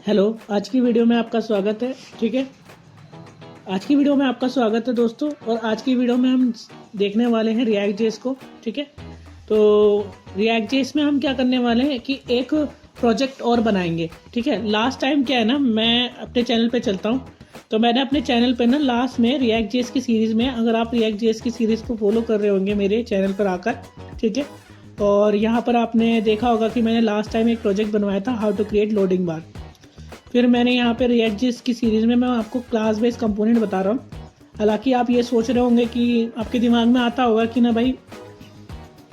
Hello, आज की video में आपका स्वागत है। ठीक है, आज की वीडियो में आपका स्वागत है दोस्तों। और आज की वीडियो में हम देखने वाले हैं रिएक्ट जेएस को। ठीक है, तो रिएक्ट जेएस में हम क्या करने वाले हैं कि एक प्रोजेक्ट और बनाएंगे। ठीक है, लास्ट टाइम क्या है ना, मैं अपने चैनल पे चलता हूँ, तो मैंने अपने चैनल पे ना लास्ट में रिएक्ट जेएस की सीरीज़ में, अगर आप रिएक्ट जेएस की सीरीज़ को फॉलो कर रहे होंगे मेरे चैनल पर आकर, ठीक है, और यहाँ पर आपने देखा होगा कि मैंने लास्ट टाइम एक प्रोजेक्ट बनवाया था, हाउ टू क्रिएट लोडिंग बार। फिर मैंने यहाँ पे रिएक्ट जेएस की सीरीज़ में मैं आपको क्लास बेस्ड कंपोनेंट बता रहा हूँ। हालांकि आप ये सोच रहे होंगे कि आपके दिमाग में आता होगा कि ना भाई,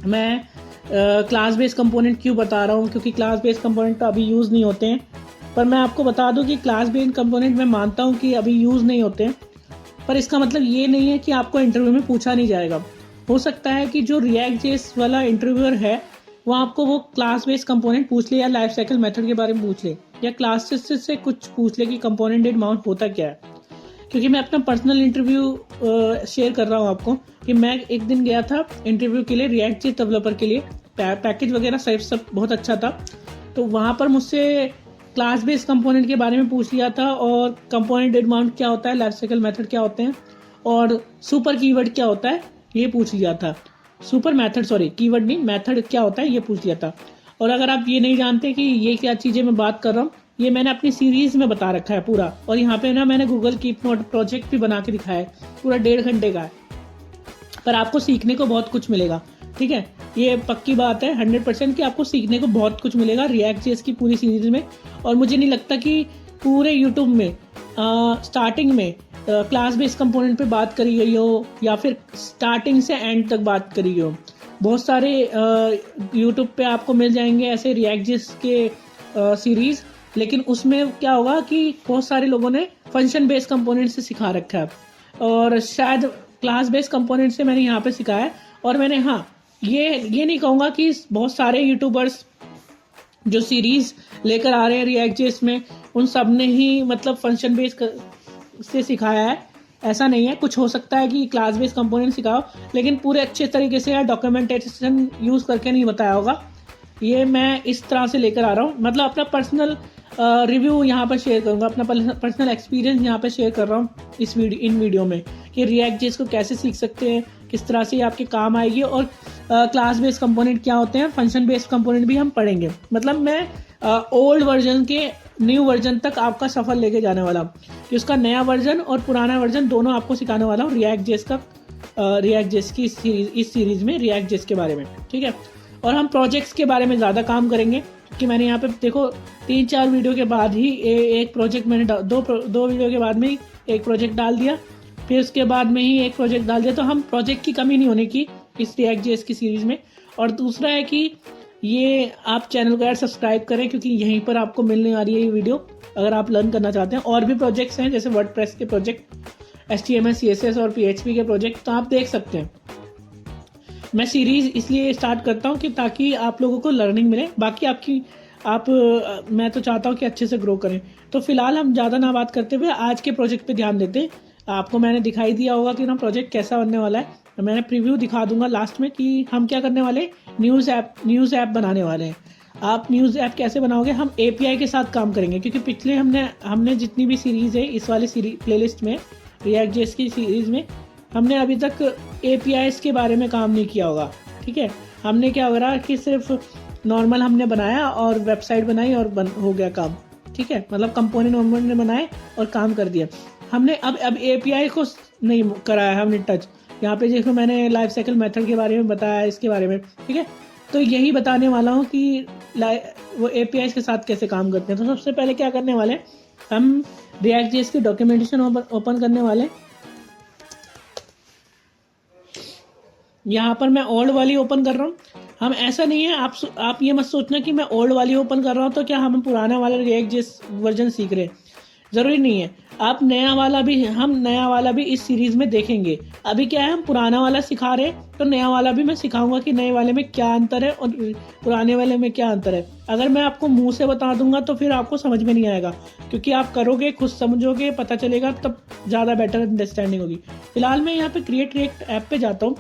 मैं क्लास बेस्ड कंपोनेंट क्यों बता रहा हूँ, क्योंकि क्लास बेस्ड कंपोनेंट तो अभी यूज़ नहीं होते हैं। पर मैं आपको बता दूँ कि क्लास बेस्ड कंपोनेंट मैं मानता हूँ कि अभी यूज़ नहीं होते हैं, पर इसका मतलब ये नहीं है कि आपको इंटरव्यू में पूछा नहीं जाएगा। हो सकता है कि जो रिएक्ट जेएस वाला इंटरव्यूअर है वो आपको वो क्लास बेस्ड कंपोनेंट पूछ ले, या लाइफ साइकिल मेथड के बारे में पूछ ले, या क्लासेस से कुछ पूछ ले कि कंपोनेंट डेट माउंट होता क्या है। क्योंकि मैं अपना पर्सनल इंटरव्यू शेयर कर रहा हूँ आपको कि मैं एक दिन गया था इंटरव्यू के लिए रिएक्ट जेएस डेवलपर के लिए। पैकेज वगैरह सब बहुत अच्छा था। तो वहाँ पर मुझसे क्लास बेस्ड कंपोनेंट के बारे में पूछ लिया था, और कंपोनेंट डेट माउंट क्या होता है, लाइफ साइकिल मेथड क्या होते हैं, और सुपर कीवर्ड क्या होता है ये पूछ लिया था। सुपर मेथड, सॉरी कीवर्ड नहीं, मेथड क्या होता है ये पूछ लिया था। और अगर आप ये नहीं जानते कि ये क्या चीज़ें मैं बात कर रहा हूँ, ये मैंने अपनी सीरीज में बता रखा है पूरा। और यहाँ पे ना मैंने गूगल कीप नोट प्रोजेक्ट भी बना के दिखाया है, पूरा 1.5 घंटे का है, पर आपको सीखने को बहुत कुछ मिलेगा। ठीक है, ये पक्की बात है 100% कि आपको सीखने को बहुत कुछ मिलेगा रिएक्ट जेएस की पूरी सीरीज में। और मुझे नहीं लगता कि पूरे यूट्यूब में स्टार्टिंग में क्लास बेस्ड कंपोनेंट पे बात करी गई हो, या फिर स्टार्टिंग से एंड तक बात करी गई हो। बहुत सारे यूट्यूब पे आपको मिल जाएंगे ऐसे रिएक्ट जेएस के सीरीज, लेकिन उसमें क्या होगा कि बहुत सारे लोगों ने फंक्शन बेस्ड कंपोनेंट से सिखा रखा है, और शायद क्लास बेस्ड कंपोनेंट से मैंने यहाँ पे सिखाया है। और मैंने ये नहीं कहूँगा कि बहुत सारे यूट्यूबर्स जो सीरीज लेकर आ रहे हैं रिएक्ट जेएस में, उन सब ने ही मतलब फंक्शन बेस्ड से सिखाया है, ऐसा नहीं है। कुछ हो सकता है कि क्लास बेस्ड कंपोनेंट सिखाओ, लेकिन पूरे अच्छे तरीके से या डॉक्यूमेंटेशन यूज करके नहीं बताया होगा। ये मैं इस तरह से लेकर आ रहा हूँ, मतलब अपना पर्सनल रिव्यू यहाँ पर शेयर करूँगा, अपना पर्सनल एक्सपीरियंस यहाँ पे शेयर कर रहा हूँ इन वीडियो में, कि रिएक्ट जेएस को कैसे सीख सकते हैं, किस तरह से आपके काम आएगी, और क्लास बेस्ड कंपोनेंट क्या होते हैं, फंक्शन बेस्ड कंपोनेंट भी हम पढ़ेंगे। मतलब मैं ओल्ड वर्जन के न्यू वर्जन तक आपका सफर लेके जाने वाला हूँ, कि उसका नया वर्जन और पुराना वर्जन दोनों आपको सिखाने वाला हूँ रिएक्ट जेएस की इस सीरीज में रिएक्ट जेएस के बारे में। ठीक है, और हम प्रोजेक्ट्स के बारे में ज़्यादा काम करेंगे, क्योंकि मैंने यहाँ पे देखो 3-4 वीडियो के बाद ही एक प्रोजेक्ट मैंने दो वीडियो के बाद में ही एक प्रोजेक्ट डाल दिया, फिर उसके बाद में ही एक प्रोजेक्ट डाल दिया। तो हम प्रोजेक्ट की कमी नहीं होने की इस रिएक्ट जेएस की सीरीज में। और दूसरा है कि ये आप चैनल को यार सब्सक्राइब करें, क्योंकि यहीं पर आपको मिलने वाली है ये वीडियो, अगर आप लर्न करना चाहते हैं। और भी प्रोजेक्ट्स हैं जैसे वर्डप्रेस के प्रोजेक्ट, HTML CSS और PHP के प्रोजेक्ट, तो आप देख सकते हैं। मैं सीरीज इसलिए स्टार्ट करता हूँ कि ताकि आप लोगों को लर्निंग मिले, बाकी मैं तो चाहता हूँ कि अच्छे से ग्रो करें। तो फिलहाल हम ज़्यादा ना बात करते हुए आज के प्रोजेक्ट पे ध्यान देते हैं। आपको मैंने दिखाई दिया होगा कि ना प्रोजेक्ट कैसा बनने वाला है, तो मैंने प्रीव्यू दिखा दूंगा लास्ट में कि हम क्या करने वाले, न्यूज़ ऐप बनाने वाले हैं। आप न्यूज़ ऐप कैसे बनाओगे, हम API के साथ काम करेंगे, क्योंकि पिछले हमने जितनी भी सीरीज़ है इस वाली प्लेलिस्ट में, रिएक्ट जेएस की सीरीज़ में, हमने अभी तक APIs के बारे में काम नहीं किया होगा। ठीक है, हमने क्या हो रहा कि सिर्फ नॉर्मल हमने बनाया और वेबसाइट बनाई और हो गया काम। ठीक है, मतलब कंपोनेंट ने बनाए और काम कर दिया हमने। अब API को नहीं कराया हमने टच। यहाँ पे देखो मैंने लाइफ साइकिल मेथड के बारे में बताया, इसके बारे में। ठीक है, तो यही बताने वाला हूँ कि वो APIs के साथ कैसे काम करते हैं। तो सबसे पहले क्या करने वाले, हम रिएक्ट जेएस की डॉक्यूमेंटेशन ओपन करने वाले। यहाँ पर मैं ओल्ड वाली ओपन कर रहा हूँ। हम ऐसा नहीं है, आप ये मत सोचना कि मैं ओल्ड वाली ओपन कर रहा हूँ तो क्या हम पुराना वाला रिएक्ट जेएस वर्जन सीख रहे हैं, ज़रूरी नहीं है। हम नया वाला भी इस सीरीज़ में देखेंगे। अभी क्या है, हम पुराना वाला सिखा रहे हैं, तो नया वाला भी मैं सिखाऊंगा कि नए वाले में क्या अंतर है और पुराने वाले में क्या अंतर है। अगर मैं आपको मुंह से बता दूंगा तो फिर आपको समझ में नहीं आएगा, क्योंकि आप करोगे, खुद समझोगे, पता चलेगा, तब ज़्यादा बेटर अंडरस्टैंडिंग होगी। फिलहाल मैं यहाँ पे क्रिएट रिएक्ट ऐप पे जाता हूँ,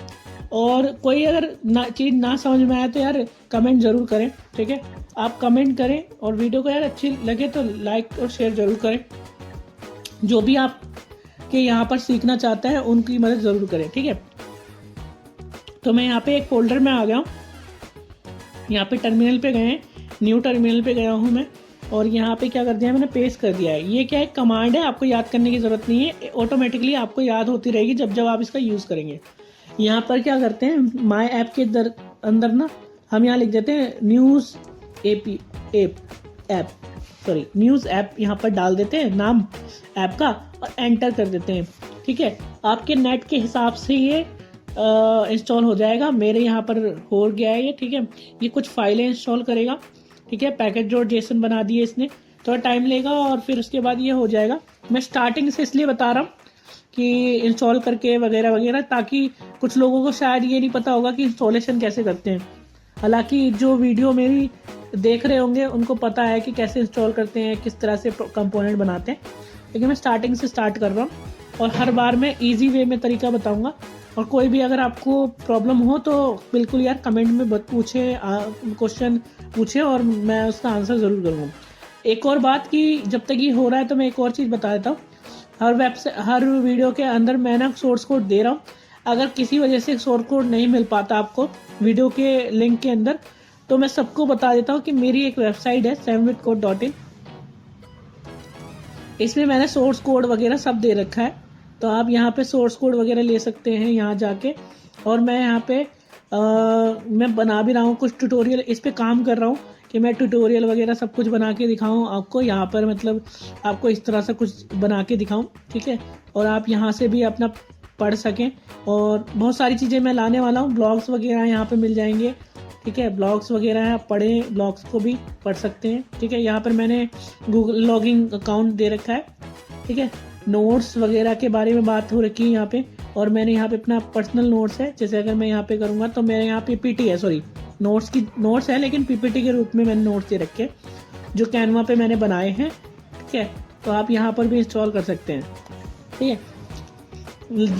और कोई अगर चीज़ ना समझ में आए तो यार कमेंट ज़रूर करें, ठीक है। आप कमेंट करें और वीडियो को यार अच्छी लगे तो लाइक और शेयर ज़रूर करें। जो भी आप के यहाँ पर सीखना चाहते हैं उनकी मदद ज़रूर करें, ठीक है। तो मैं यहाँ पे एक फोल्डर में आ गया हूँ, यहाँ पे टर्मिनल पे गए हैं, न्यू टर्मिनल पे गया हूँ मैं, और यहाँ पे क्या कर दिया मैंने, पेस्ट कर दिया है। ये क्या है, कमांड है, आपको याद करने की ज़रूरत नहीं है, ऑटोमेटिकली आपको याद होती रहेगी जब जब आप इसका यूज़ करेंगे। यहाँ पर क्या करते हैं, माय ऐप के अंदर ना हम यहाँ लिख देते हैं न्यूज़ न्यूज़ ऐप, यहाँ पर डाल देते हैं नाम ऐप का और एंटर कर देते हैं, ठीक है। आपके नेट के हिसाब से ये इंस्टॉल हो जाएगा। मेरे यहाँ पर हो गया है ये, ठीक है। ये कुछ फाइलें इंस्टॉल करेगा, ठीक है। पैकेज डॉट जेसन बना दिए इसने, थोड़ा टाइम लेगा और फिर उसके बाद ये हो जाएगा। मैं स्टार्टिंग से इसलिए बता रहा हूँ कि इंस्टॉल करके वगैरह वगैरह, ताकि कुछ लोगों को शायद ये नहीं पता होगा कि इंस्टॉलेशन कैसे करते हैं। हालांकि जो वीडियो मेरी देख रहे होंगे उनको पता है कि कैसे इंस्टॉल करते हैं, किस तरह से कंपोनेंट बनाते हैं, लेकिन मैं स्टार्टिंग से स्टार्ट कर रहा हूँ और हर बार मैं ईजी वे में तरीका बताऊँगा। और कोई भी अगर आपको प्रॉब्लम हो तो बिल्कुल यार कमेंट में पूछें, क्वेश्चन पूछें और मैं उसका आंसर ज़रूर करूँगा। एक और बात कि जब तक ये हो रहा है तो मैं एक और चीज़ बता देता हूँ। हर वीडियो के अंदर मैं ना सोर्स कोड दे रहा हूँ। अगर किसी वजह से सोर्स कोड नहीं मिल पाता आपको वीडियो के लिंक के अंदर, तो मैं सबको बता देता हूँ कि मेरी एक वेबसाइट है samwithcode.in, इसमें मैंने सोर्स कोड वगैरह सब दे रखा है। तो आप यहाँ पे सोर्स कोड वगैरह ले सकते हैं यहाँ जाके। और मैं यहाँ पे मैं बना भी रहा हूँ कुछ ट्यूटोरियल, इस पे काम कर रहा हूँ कि मैं ट्यूटोरियल वगैरह सब कुछ बना के दिखाऊँ आपको। यहाँ पर मतलब आपको इस तरह से कुछ बना के दिखाऊँ, ठीक है। और आप यहाँ से भी अपना पढ़ सकें। और बहुत सारी चीज़ें मैं लाने वाला हूँ, ब्लॉग्स वगैरह यहाँ पे मिल जाएंगे, ठीक है। ब्लॉग्स वगैरह आप पढ़ें, ब्लॉग्स को भी पढ़ सकते हैं, ठीक है। यहाँ पर मैंने गूगल लॉगिंग अकाउंट दे रखा है, ठीक है। नोट्स वगैरह के बारे में बात हो रखी है यहाँ पे। और मैंने यहाँ पे अपना पर्सनल नोट्स है, जैसे अगर मैं यहाँ पे करूँगा तो मेरे यहाँ पीपीटी है, सॉरी नोट्स है लेकिन पीपीटी के रूप में मैंने नोट्स दे रखे जो कैनवा पे मैंने बनाए हैं, ठीक है। तो आप यहाँ पर भी इंस्टॉल कर सकते हैं, ठीक है।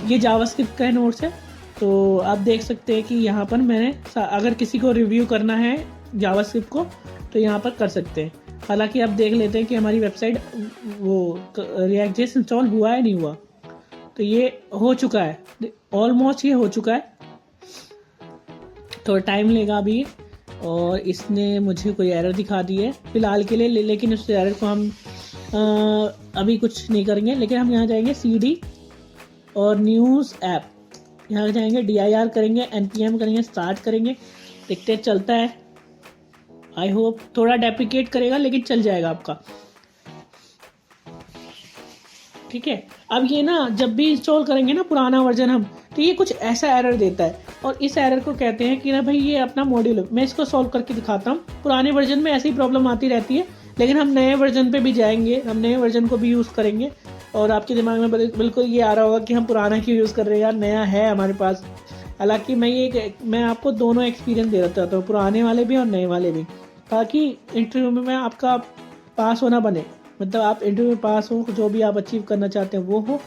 ये जावास्क्रिप्ट का नोट्स है, तो आप देख सकते हैं कि यहाँ पर मैंने, अगर किसी को रिव्यू करना है जावास्क्रिप्ट को तो यहाँ पर कर सकते हैं। हालांकि आप देख लेते हैं कि हमारी वेबसाइट वो React.js इंस्टॉल हुआ है नहीं हुआ, तो ये हो चुका है ऑलमोस्ट, ये हो चुका है। थोड़ा टाइम लेगा अभी, और इसने मुझे कोई एरर दिखा दी है फिलहाल के लिए, लेकिन उस एरर को हम अभी कुछ नहीं करेंगे। लेकिन हम यहाँ जाएंगे CD और न्यूज़ ऐप, यहाँ जाएंगे dir करेंगे, npm करेंगे, स्टार्ट करेंगे, देखते चलता है। आई होप थोड़ा डेप्रिकेट करेगा लेकिन चल जाएगा आपका, ठीक है। अब ये ना जब भी इंस्टॉल करेंगे ना पुराना वर्जन हम, तो ये कुछ ऐसा एरर देता है, और इस एरर को कहते हैं कि ना भाई ये अपना मॉड्यूल। मैं इसको सॉल्व करके दिखाता हूँ। पुराने वर्जन में ऐसी प्रॉब्लम आती रहती है, लेकिन हम नए वर्जन पे भी जाएंगे, हम नए वर्जन को भी यूज़ करेंगे। और आपके दिमाग में बिल्कुल ये आ रहा होगा कि हम पुराना क्यों यूज़ कर रहे हैं यार, नया है हमारे पास। हालांकि मैं आपको दोनों एक्सपीरियंस दे चाहता हूँ, पुराने वाले भी और नए वाले भी, ताकि इंटरव्यू में आपका पास होना बने, मतलब आप इंटरव्यू में पास हो, जो भी आप अचीव करना चाहते हैं वो हो।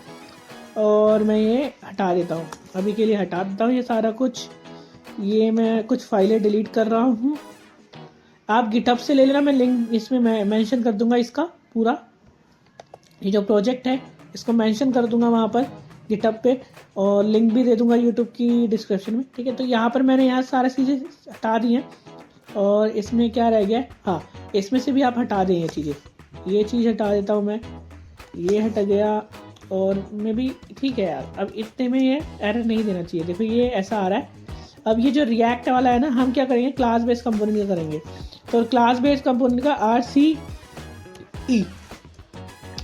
और मैं ये हटा देता हूँ, अभी के लिए हटा देता हूँ ये सारा कुछ। ये मैं कुछ फाइलें डिलीट कर रहा हूँ, आप गिटहब से ले लेना, मैं लिंक इसमें मैं मेंशन कर दूंगा इसका पूरा, ये जो प्रोजेक्ट है इसको मेंशन कर दूंगा वहाँ पर गिटहब पे, और लिंक भी दे दूंगा यूट्यूब की डिस्क्रिप्शन में, ठीक है। तो यहाँ पर मैंने यहाँ सारी चीज़ें हटा दी हैं, और इसमें क्या रह गया, हाँ इसमें से भी आप हटा दें ये चीज़ें। ये चीज़ हटा देता हूँ मैं, ये हट गया, और मैं भी ठीक है यार, अब इतने में ये एरर नहीं देना चाहिए। देखो ये ऐसा आ रहा है। अब ये जो रिएक्ट वाला है ना, हम क्या करेंगे, क्लास बेस्ड कंपोनेंट का करेंगे। तो क्लास बेस्ड कंपोनेंट का RCE,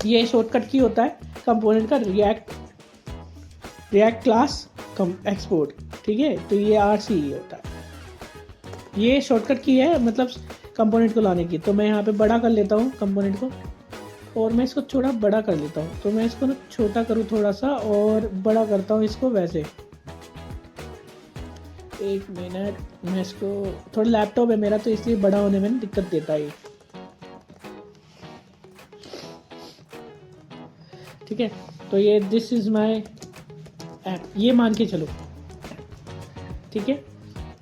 ये शॉर्टकट की होता है कंपोनेंट का, रिएक्ट क्लास एक्सपोर्ट, ठीक है। तो ये RCE होता है, ये शॉर्टकट की है, मतलब कंपोनेंट को लाने की। तो मैं यहाँ पे बड़ा कर लेता हूँ कंपोनेंट को, और मैं इसको थोड़ा बड़ा कर लेता हूँ। तो मैं इसको ना छोटा करूँ थोड़ा सा, और बड़ा करता हूँ इसको वैसे। एक मिनट, मैं इसको, थोड़ा लैपटॉप है मेरा तो इसलिए बड़ा होने में दिक्कत देता है, ठीक है। तो ये दिस इज माय ऐप, ये मान के चलो। ठीक है,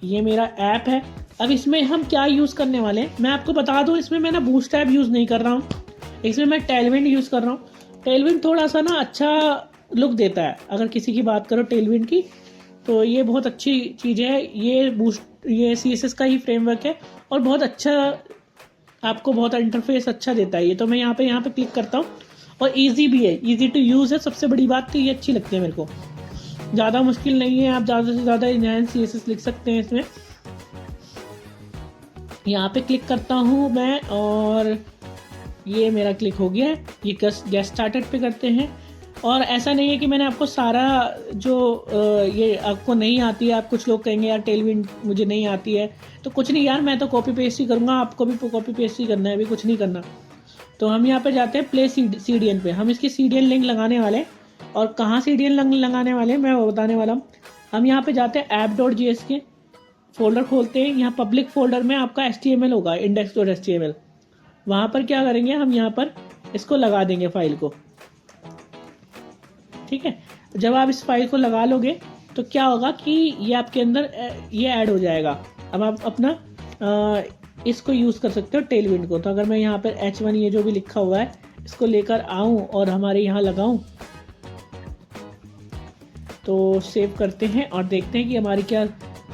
ये मेरा ऐप है। अब इसमें हम क्या यूज़ करने वाले हैं मैं आपको बता दूं, इसमें मैं ना बूटस्ट्रैप यूज़ नहीं कर रहा हूँ, इसमें मैं टेलविंड यूज़ कर रहा हूँ। टेलविंड थोड़ा सा ना अच्छा लुक देता है, अगर किसी की बात करो टेलविंड की तो ये बहुत अच्छी चीज़ है। ये CSS का ही फ्रेमवर्क है और बहुत अच्छा, आपको बहुत इंटरफेस अच्छा देता है ये। तो मैं यहाँ पे क्लिक करता हूँ और ईजी भी है, ईजी टू यूज़ है। सबसे बड़ी बात तो ये अच्छी लगती है मेरे को, ज़्यादा मुश्किल नहीं है, आप ज़्यादा से ज़्यादा इनहैंस CSS लिख सकते हैं इसमें। यहाँ पे क्लिक करता हूँ मैं और ये मेरा क्लिक हो गया है। ये गेट स्टार्टेड पे करते हैं। और ऐसा नहीं है कि मैंने आपको सारा जो ये आपको नहीं आती है, आप कुछ लोग कहेंगे यार टेलविंड मुझे नहीं आती है, तो कुछ नहीं यार, मैं तो कॉपी पेस्ट ही करूँगा, आपको भी कॉपी पेस्ट ही करना है, अभी कुछ नहीं करना। तो हम यहाँ पे जाते हैं प्ले CDN पे, हम इसकी CDN लिंक लगाने वाले, और कहाँ CDN लिंक लगाने वाले मैं वो बताने वाला हूँ। हम यहाँ पे जाते हैं app.js के फोल्डर खोलते हैं, यहाँ पब्लिक फोल्डर में आपका HTML होगा, index.html। वहाँ पर क्या करेंगे, हम यहाँ पर इसको लगा देंगे फाइल को, ठीक है। जब आप इस फाइल को लगा लोगे तो क्या होगा कि ये आपके अंदर ये ऐड हो जाएगा। अब आप अपना इसको यूज़ कर सकते हो टेलविंड को। तो अगर मैं यहाँ पर H1 ये जो भी लिखा हुआ है इसको लेकर आऊँ और हमारे यहाँ लगाऊँ, तो सेव करते हैं और देखते हैं कि हमारी क्या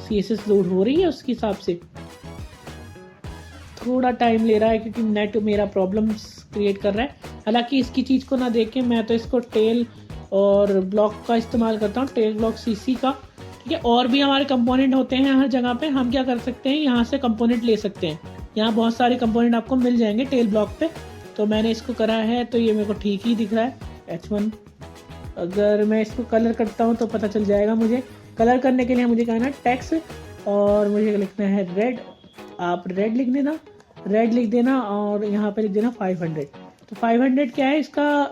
CSS लोड हो रही है। उसके हिसाब से थोड़ा टाइम ले रहा है क्योंकि नेट मेरा प्रॉब्लम्स क्रिएट कर रहा है। हालांकि इसकी चीज़ को ना देख के मैं तो इसको टेल और ब्लॉक का इस्तेमाल करता हूँ, टेल ब्लॉक CC का, ठीक है। और भी हमारे कंपोनेंट होते हैं हर जगह पे, हम क्या कर सकते हैं यहाँ से कंपोनेंट ले सकते हैं। यहाँ बहुत सारे कंपोनेंट आपको मिल जाएंगे टेल ब्लॉक पे। तो मैंने इसको करा है तो ये मेरे को ठीक ही दिख रहा है H1। अगर मैं इसको कलर करता हूँ तो पता चल जाएगा मुझे। कलर करने के लिए मुझे कहना है टेक्स्ट और मुझे लिखना है रेड, आप रेड लिख देना, रेड लिख देना और यहाँ पे लिख देना 500। तो 500 क्या है इसका,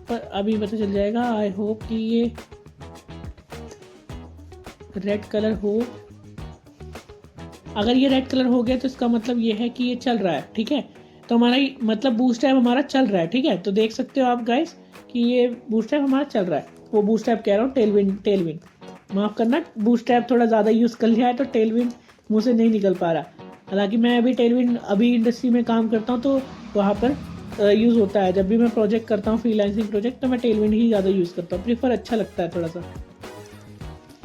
पर अभी पता चल जाएगा। आई होप कि ये रेड कलर हो। अगर ये रेड कलर हो गया तो इसका मतलब ये है कि ये चल रहा है, ठीक है। तो हमारा मतलब बूटस्ट्रैप हमारा चल रहा है, ठीक है। तो देख सकते हो आप गाइस कि ये बूटस्ट्रैप हमारा चल रहा है। वो बूटस्ट्रैप कह रहा हूँ, टेलविंड माफ़ करना, बूटस्ट्रैप थोड़ा ज़्यादा यूज़ कर लिया है तो टेलविंड मुँह से नहीं निकल पा रहा। हालांकि मैं अभी टेलविंड अभी इंडस्ट्री में काम करता हूँ तो वहाँ पर यूज़ होता है। जब भी मैं प्रोजेक्ट करता हूँ, फ्रीलांसिंग प्रोजेक्ट, तो मैं टेलविंड ही ज़्यादा यूज़ करता हूँ, प्रीफर अच्छा लगता है थोड़ा सा,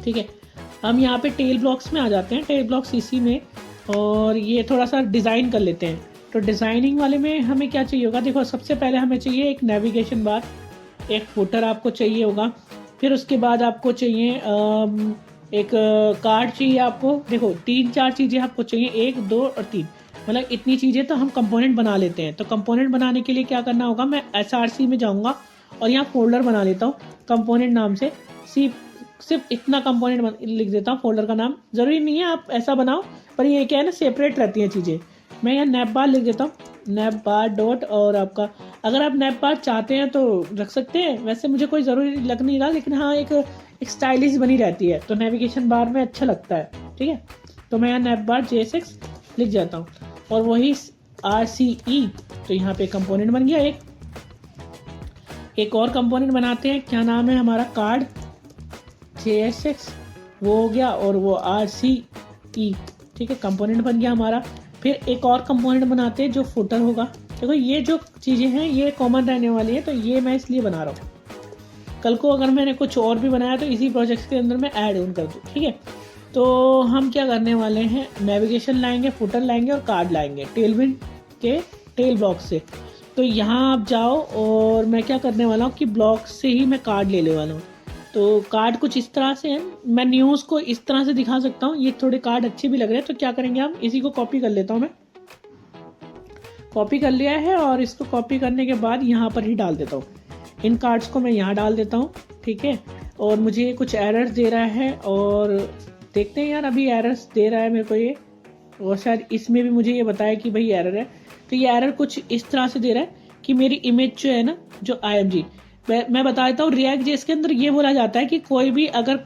ठीक है। हम यहाँ पे टेल ब्लॉक्स में आ जाते हैं, टेल ब्लॉक CC में, और ये थोड़ा सा डिज़ाइन कर लेते हैं। तो डिज़ाइनिंग वाले में हमें क्या चाहिए होगा, देखो सबसे पहले हमें चाहिए एक नेविगेशन बार, एक फुटर आपको चाहिए होगा, फिर उसके बाद आपको चाहिए एक कार्ड चाहिए आपको। देखो 3-4 चीज़ें आपको चाहिए, 1, 2 और 3, मतलब इतनी चीज़ें तो हम कंपोनेंट बना लेते हैं। तो कंपोनेंट बनाने के लिए क्या करना होगा, मैं SRC में जाऊँगा और यहाँ फोल्डर बना लेता हूँ कंपोनेंट नाम से। सिर्फ इतना कंपोनेंट लिख देता हूँ, फोल्डर का नाम ज़रूरी नहीं है आप ऐसा बनाओ, पर ये क्या है ना, सेपरेट रहती हैं चीज़ें। मैं यहाँ नैप बार लिख देता हूँ, नैप बार डॉट, और आपका अगर आप नैप बार चाहते हैं तो रख सकते हैं, वैसे मुझे कोई ज़रूरी लग नहीं रहा, लेकिन हाँ एक स्टाइलिश बनी रहती है तो नेविगेशन बार में अच्छा लगता है, ठीक है। तो मैं यहाँ नैप बार JSX लिख जाता हूँ और वही RCE। तो यहाँ पे कंपोनेंट बन गया। एक और कंपोनेंट बनाते हैं, क्या नाम है हमारा, कार्ड JSX, वो हो गया, और वो RCE, ठीक है, कंपोनेंट बन गया हमारा। फिर एक और कंपोनेंट बनाते हैं जो फुटर होगा। देखो ये जो चीज़ें हैं ये कॉमन रहने वाली है, तो ये मैं इसलिए बना रहा हूँ, कल को अगर मैंने कुछ और भी बनाया तो इसी प्रोजेक्ट के अंदर मैं ऐड ऑन कर दूँ, ठीक है। तो हम क्या करने वाले हैं, नेविगेशन लाएंगे, फुटर लाएंगे और कार्ड लाएंगे टेलविंड के टेल ब्लॉक से। तो यहाँ आप जाओ और मैं क्या करने वाला हूँ कि ब्लॉक से ही मैं कार्ड ले वाला हूँ। तो कार्ड कुछ इस तरह से है, मैं न्यूज़ को इस तरह से दिखा सकता हूँ, ये थोड़े कार्ड अच्छे भी लग रहे हैं। तो क्या करेंगे, हम इसी को कॉपी कर लेता हूँ, मैं कॉपी कर लिया है और इसको कॉपी करने के बाद यहाँ पर ही डाल देता हूँ। इन कार्ड्स को मैं यहाँ डाल देता हूँ, ठीक है। और मुझे कुछ एरर्स दे रहा है और देखते हैं यार, अभी एरर्स दे रहा है मेरे को ये, और शायद इसमें भी मुझे ये बताया कि भाई एरर है। तो ये एरर कुछ इस तरह से दे रहा है कि मेरी इमेज जो है ना, जो IMG, मैं बता देता हूँ, React.js के अंदर ये बोला जाता है कि कोई भी अगर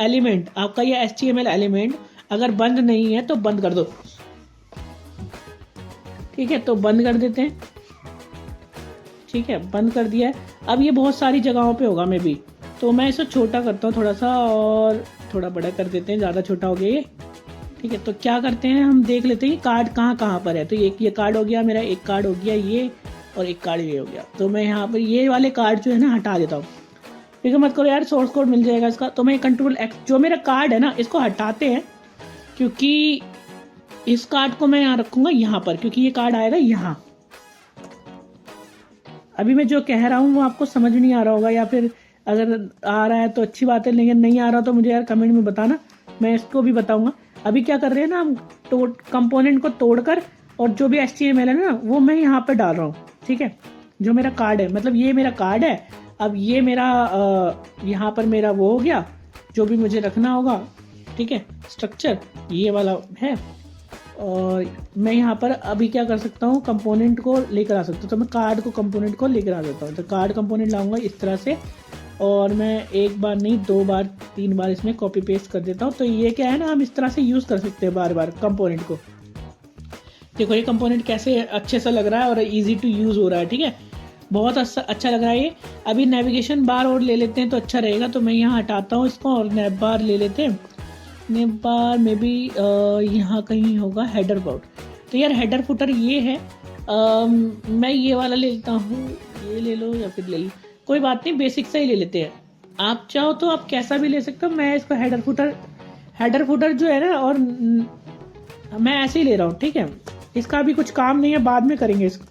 एलिमेंट आपका ये HTML एलिमेंट अगर बंद नहीं है तो बंद कर दो, ठीक है। तो बंद कर देते हैं, ठीक है, बंद कर दिया है। अब ये बहुत सारी जगहों पे होगा मे भी, तो मैं इसे छोटा करता हूँ थोड़ा सा और थोड़ा बड़ा कर देते हैं, ज़्यादा छोटा हो गया ये। ठीक है, तो क्या करते हैं, हम देख लेते हैं कार्ड कहाँ कहाँ पर है। तो ये कार्ड हो गया मेरा, एक कार्ड हो गया ये, और एक कार्ड ये हो गया। तो मैं यहाँ पर ये वाले कार्ड जो है ना हटा देता हूँ। फिक्र मत करो यार, सोर्स कोड मिल जाएगा इसका। तो मैं कंट्रोल एक्स, जो मेरा कार्ड है ना इसको हटाते हैं, क्योंकि इस कार्ड को मैं यहाँ रखूंगा यहाँ पर, क्योंकि ये कार्ड आएगा यहाँ। अभी मैं जो कह रहा हूँ वो आपको समझ नहीं आ रहा होगा, या फिर अगर आ रहा है तो अच्छी बात है, लेकिन नहीं आ रहा तो मुझे यार कमेंट में बताना, मैं इसको भी बताऊंगा। अभी क्या कर रहे हैं ना हम, कंपोनेंट को तोड़कर, और जो भी HTML है ना वो मैं यहाँ पे डाल रहा हूँ। ठीक है, जो मेरा कार्ड है, मतलब ये मेरा कार्ड है। अब ये मेरा यहाँ पर मेरा वो हो गया जो भी मुझे रखना होगा। ठीक है, स्ट्रक्चर ये वाला है। और मैं यहाँ पर अभी क्या कर सकता हूँ, कंपोनेंट को लेकर आ सकता हूँ। तो मैं कार्ड को कंपोनेंट को लेकर आ देता हूँ। तो कार्ड कंपोनेंट लाऊंगा इस तरह से, और मैं एक बार नहीं 2 बार 3 बार इसमें कॉपी पेस्ट कर देता हूँ। तो ये क्या है ना, हम इस तरह से यूज़ कर सकते हैं बार बार कंपोनेंट को। देखो ये कंपोनेंट कैसे अच्छे से लग रहा है और इजी टू यूज़ हो रहा है। ठीक है, बहुत अच्छा लग रहा है ये। अभी नेविगेशन बार और ले लेते हैं तो अच्छा रहेगा। तो मैं यहाँ हटाता हूँ इसको और नेव बार ले लेते हैं। नेव बार में भी यहाँ कहीं होगा हेडर बार। तो यार हेडर फुटर ये है, मैं ये वाला ले लेता हूँ, ये ले लो या फिर ले लो, कोई बात नहीं, बेसिक से ही ले लेते हैं। आप चाहो तो आप कैसा भी ले सकते हो। मैं इसको हेडर फुटर जो है ना, और मैं ऐसे ही ले रहा हूँ। ठीक है, इसका अभी कुछ काम नहीं है, बाद में करेंगे इसको।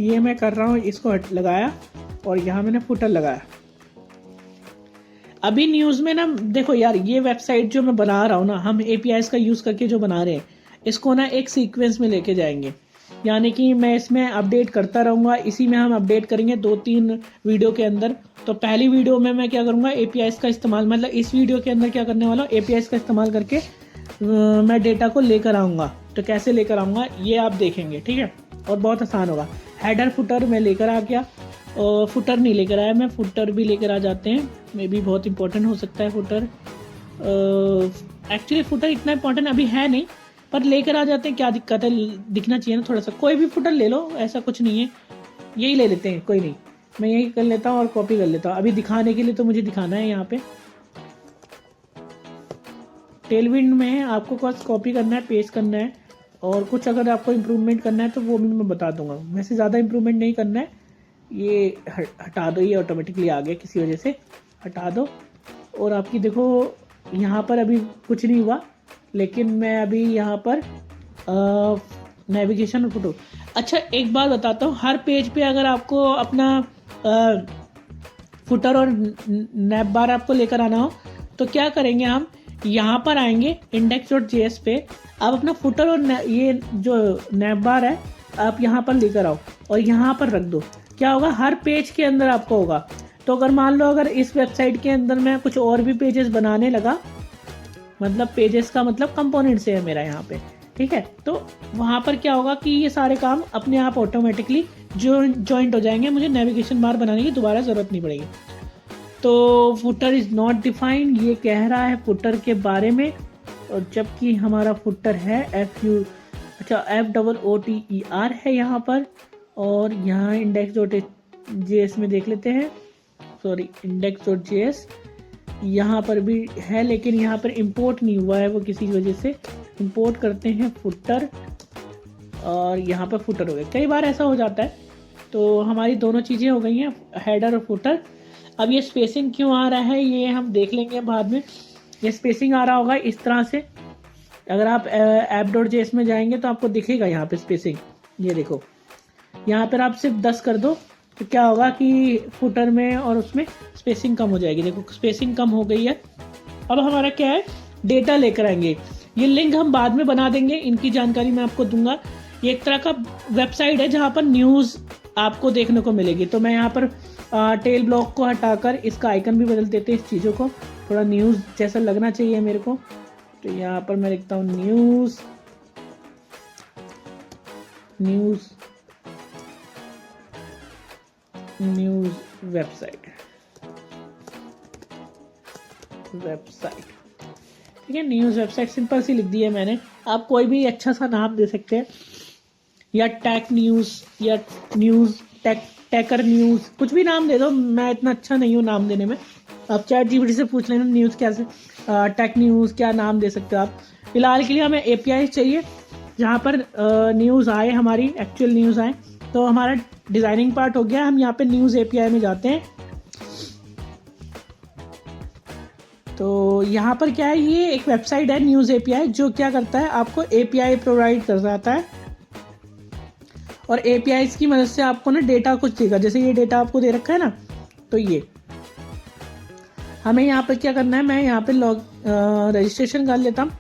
ये मैं कर रहा हूँ, इसको लगाया और यहाँ मैंने फुटर लगाया। अभी न्यूज़ में ना देखो यार, ये वेबसाइट जो मैं बना रहा हूँ ना, हम APIs का यूज़ करके जो बना रहे हैं, इसको ना एक सीक्वेंस में लेके जाएंगे। यानी कि मैं इसमें अपडेट करता रहूँगा, इसी में हम अपडेट करेंगे 2-3 वीडियो के अंदर। तो पहली वीडियो में मैं क्या करूँगा, APIs का इस्तेमाल, मतलब इस वीडियो के अंदर क्या करने वाला हूँ, APIs का इस्तेमाल करके मैं डेटा को लेकर आऊँगा। तो कैसे लेकर आऊँगा ये आप देखेंगे। ठीक है, और बहुत आसान होगा। हेडर फुटर मैं लेकर आ गया, और फुटर नहीं लेकर आया मैं, फुटर भी लेकर आ जाते हैं। मे भी बहुत इंपॉर्टेंट हो सकता है फुटर। एक्चुअली फुटर इतना इंपॉर्टेंट अभी है नहीं, पर लेकर आ जाते हैं, क्या दिक्कत है, दिखना चाहिए ना थोड़ा सा। कोई भी फुटर ले लो, ऐसा कुछ नहीं है, यही ले लेते हैं, कोई नहीं। मैं यही कर लेता हूँ और कॉपी कर लेता हूँ अभी दिखाने के लिए। तो मुझे दिखाना है यहाँ पे टेलविंड में, आपको बस कॉपी करना है, पेस्ट करना है, और कुछ अगर आपको इम्प्रूवमेंट करना है तो वो भी मैं बता दूंगा। वैसे ज़्यादा इम्प्रूवमेंट नहीं करना है, ये हटा दो, ये ऑटोमेटिकली आ गया किसी वजह से, हटा दो। और आपकी देखो यहाँ पर अभी कुछ नहीं हुआ, लेकिन मैं अभी यहाँ पर नेविगेशन और फोटो। अच्छा एक बात बताता हूँ, हर पेज पे अगर आपको अपना फुटर और नैप बार आपको लेकर आना हो तो क्या करेंगे, हम यहाँ पर आएंगे index.js पे। आप अपना फुटर और ये जो नैप बार है आप यहाँ पर लेकर आओ और यहाँ पर रख दो। क्या होगा, हर पेज के अंदर आपको होगा। तो अगर मान लो अगर इस वेबसाइट के अंदर मैं कुछ और भी पेजेस बनाने लगा, मतलब पेजेस का मतलब कंपोनेंट से है मेरा यहाँ पे, ठीक है, तो वहाँ पर क्या होगा कि ये सारे काम अपने आप ऑटोमेटिकली जॉइंट हो जाएंगे, मुझे नेविगेशन बार बनाने की दोबारा ज़रूरत नहीं पड़ेगी। तो फुटर इज़ नॉट डिफाइंड, ये कह रहा है फुटर के बारे में, और जबकि हमारा फुटर है FOOTER है यहाँ पर। और यहाँ index.js में देख लेते हैं, सॉरी index.js यहाँ पर भी है, लेकिन यहाँ पर इंपोर्ट नहीं हुआ है वो किसी वजह से। इंपोर्ट करते हैं फुटर, और यहाँ पर फुटर हो गया। कई बार ऐसा हो जाता है। तो हमारी दोनों चीज़ें हो गई हैं, हेडर और फुटर। अब ये स्पेसिंग क्यों आ रहा है ये हम देख लेंगे बाद में। ये स्पेसिंग आ रहा होगा इस तरह से, अगर आप app.js में जाएंगे तो आपको दिखेगा यहाँ पे स्पेसिंग। ये देखो यहाँ पर आप सिर्फ 10 कर दो तो क्या होगा कि फुटर में और उसमें स्पेसिंग कम हो जाएगी। देखो स्पेसिंग कम हो गई है। अब हमारा क्या है, डेटा लेकर आएंगे। ये लिंक हम बाद में बना देंगे, इनकी जानकारी मैं आपको दूंगा। ये एक तरह का वेबसाइट है जहाँ पर न्यूज़ आपको देखने को मिलेगी। तो मैं यहाँ पर टेल ब्लॉक को हटाकर इसका आइकन भी बदल देते हैं, इस चीज़ों को थोड़ा न्यूज़ जैसा लगना चाहिए मेरे को। तो यहाँ पर मैं लिखता हूँ न्यूज़ वेबसाइट, ठीक है। न्यूज़ वेबसाइट सिंपल सी लिख दी है मैंने। आप कोई भी अच्छा सा नाम दे सकते हैं, या टेक न्यूज़ या न्यूज़ टेकर न्यूज़, कुछ भी नाम दे दो। मैं इतना अच्छा नहीं हूँ नाम देने में, आप चैट जीपीटी से पूछ लेना न्यूज़ कैसे, टेक न्यूज़ क्या नाम दे सकते हो आप। फिलहाल के लिए हमें एपीआई चाहिए जहाँ पर न्यूज़ आए, हमारी एक्चुअल न्यूज़ आए। तो हमारा डिज़ाइनिंग पार्ट हो गया, हम यहाँ पे न्यूज़ एपीआई में जाते हैं। तो यहाँ पर क्या है, ये एक वेबसाइट है न्यूज़ एपीआई, जो क्या करता है आपको एपीआई प्रोवाइड कर जाता है और एपीआई की मदद से आपको ना डेटा कुछ देगा। जैसे ये डेटा आपको दे रखा है ना, तो ये हमें यहाँ पर क्या करना है, मैं यहाँ पे रजिस्ट्रेशन कर लेता हूँ।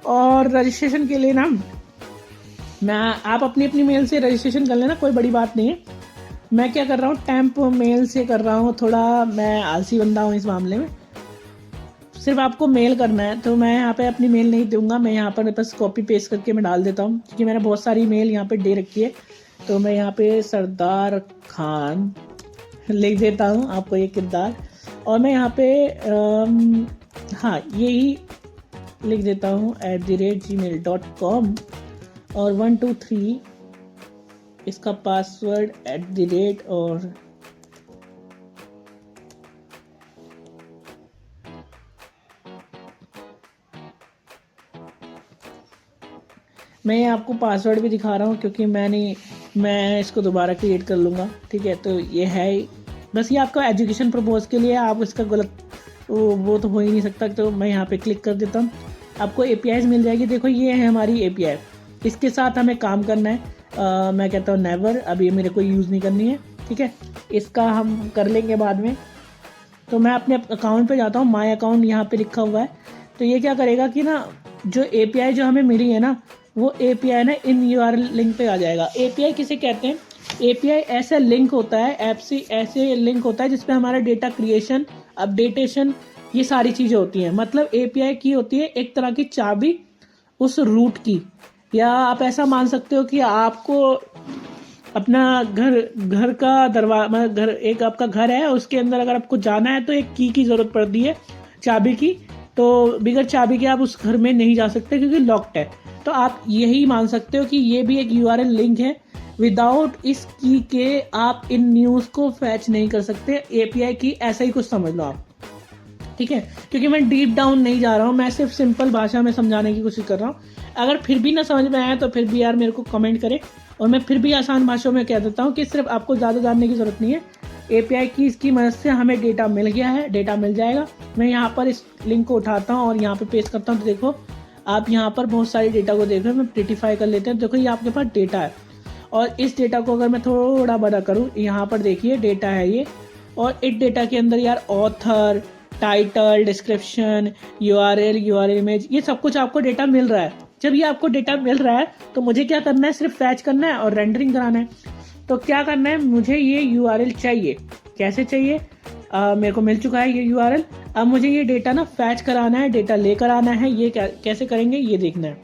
और रजिस्ट्रेशन के लिए ना आप अपनी अपनी मेल से रजिस्ट्रेशन कर लेना, कोई बड़ी बात नहीं है। मैं क्या कर रहा हूँ, टेम्प मेल से कर रहा हूँ, थोड़ा मैं आलसी बंदा हूँ इस मामले में। सिर्फ आपको मेल करना है, तो मैं यहाँ पे अपनी मेल नहीं दूंगा, मैं यहाँ पर बस कॉपी पेस्ट करके मैं डाल देता हूँ, क्योंकि मैंने बहुत सारी मेल यहाँ पे दे रखी है। तो मैं यहाँ पे सरदार खान लिख देता हूँ, आपको ये किरदार, और मैं यहाँ पे हाँ यही लिख देता हूँ @gmail.com और 1 2 3 इसका पासवर्ड @ और मैं आपको पासवर्ड भी दिखा रहा हूँ, क्योंकि मैं इसको दोबारा क्रिएट कर लूँगा। ठीक है, तो ये है बस, ये आपका एजुकेशन पर्पज़ के लिए, आप इसका गलत वो तो हो ही नहीं सकता। तो मैं यहाँ पे क्लिक कर देता हूँ, आपको एपीआईज मिल जाएगी। देखो ये है हमारी एपीआई, इसके साथ हमें काम करना है। मैं कहता हूँ नेवर, अब ये मेरे को यूज़ नहीं करनी है। ठीक है, इसका हम कर लेंगे बाद में। तो मैं अपने अकाउंट पे जाता हूँ, माय अकाउंट यहाँ पे लिखा हुआ है। तो ये क्या करेगा कि ना, जो एपीआई जो हमें मिली है ना, वो एपीआई ना इन यूआरएल लिंक पे आ जाएगा। एपीआई किसे कहते हैं, एपीआई ऐसा लिंक होता है, ऐप से ऐसे लिंक होता है जिसपे हमारा डेटा क्रिएशन, अपडेटेशन, ये सारी चीज़ें होती हैं। मतलब एपीआई की होती है एक तरह की चाबी उस रूट की, या आप ऐसा मान सकते हो कि आपको अपना घर का दरवाजा, मतलब घर, एक आपका घर है, उसके अंदर अगर आपको जाना है तो एक की ज़रूरत पड़ती है, चाबी की। तो बिगर चाबी के आप उस घर में नहीं जा सकते, क्योंकि लॉक्ड है। तो आप यही मान सकते हो कि ये भी एक यूआरएल लिंक है। विदाउट इस की के आप इन न्यूज़ को फैच नहीं कर सकते। एपीआई की ऐसा ही कुछ समझ लो आप। ठीक है, क्योंकि मैं डीप डाउन नहीं जा रहा हूँ, मैं सिर्फ सिंपल भाषा में समझाने की कोशिश कर रहा हूँ। अगर फिर भी ना समझ में आया तो फिर भी यार मेरे को कमेंट करें, और मैं फिर भी आसान भाषा में कह देता हूँ कि सिर्फ आपको ज़्यादा जानने की ज़रूरत नहीं है। एपीआई की इसकी मदद से हमें डेटा मिल गया है, डेटा मिल जाएगा। मैं यहाँ पर इस लिंक को उठाता हूँ और यहाँ पे पेस्ट करता हूँ। तो देखो आप यहाँ पर बहुत सारे डेटा को देख रहे हो, मैं प्रिटिफाई कर लेते हैं। देखो ये आपके पास डेटा है, और इस डेटा को अगर मैं थोड़ा बड़ा करूँ, यहाँ पर देखिए डेटा है ये, और इस डेटा के अंदर यार author, title, description, URL image, ये सब कुछ आपको डेटा मिल रहा है। जब ये आपको डेटा मिल रहा है तो मुझे क्या करना है, सिर्फ फैच करना है और रेंडरिंग कराना है। तो क्या करना है, मुझे ये यूआरएल चाहिए। कैसे चाहिए, मेरे को मिल चुका है ये यूआरएल। अब मुझे ये डेटा ना फैच कराना है, डेटा लेकर आना है। ये कैसे करेंगे ये देखना है।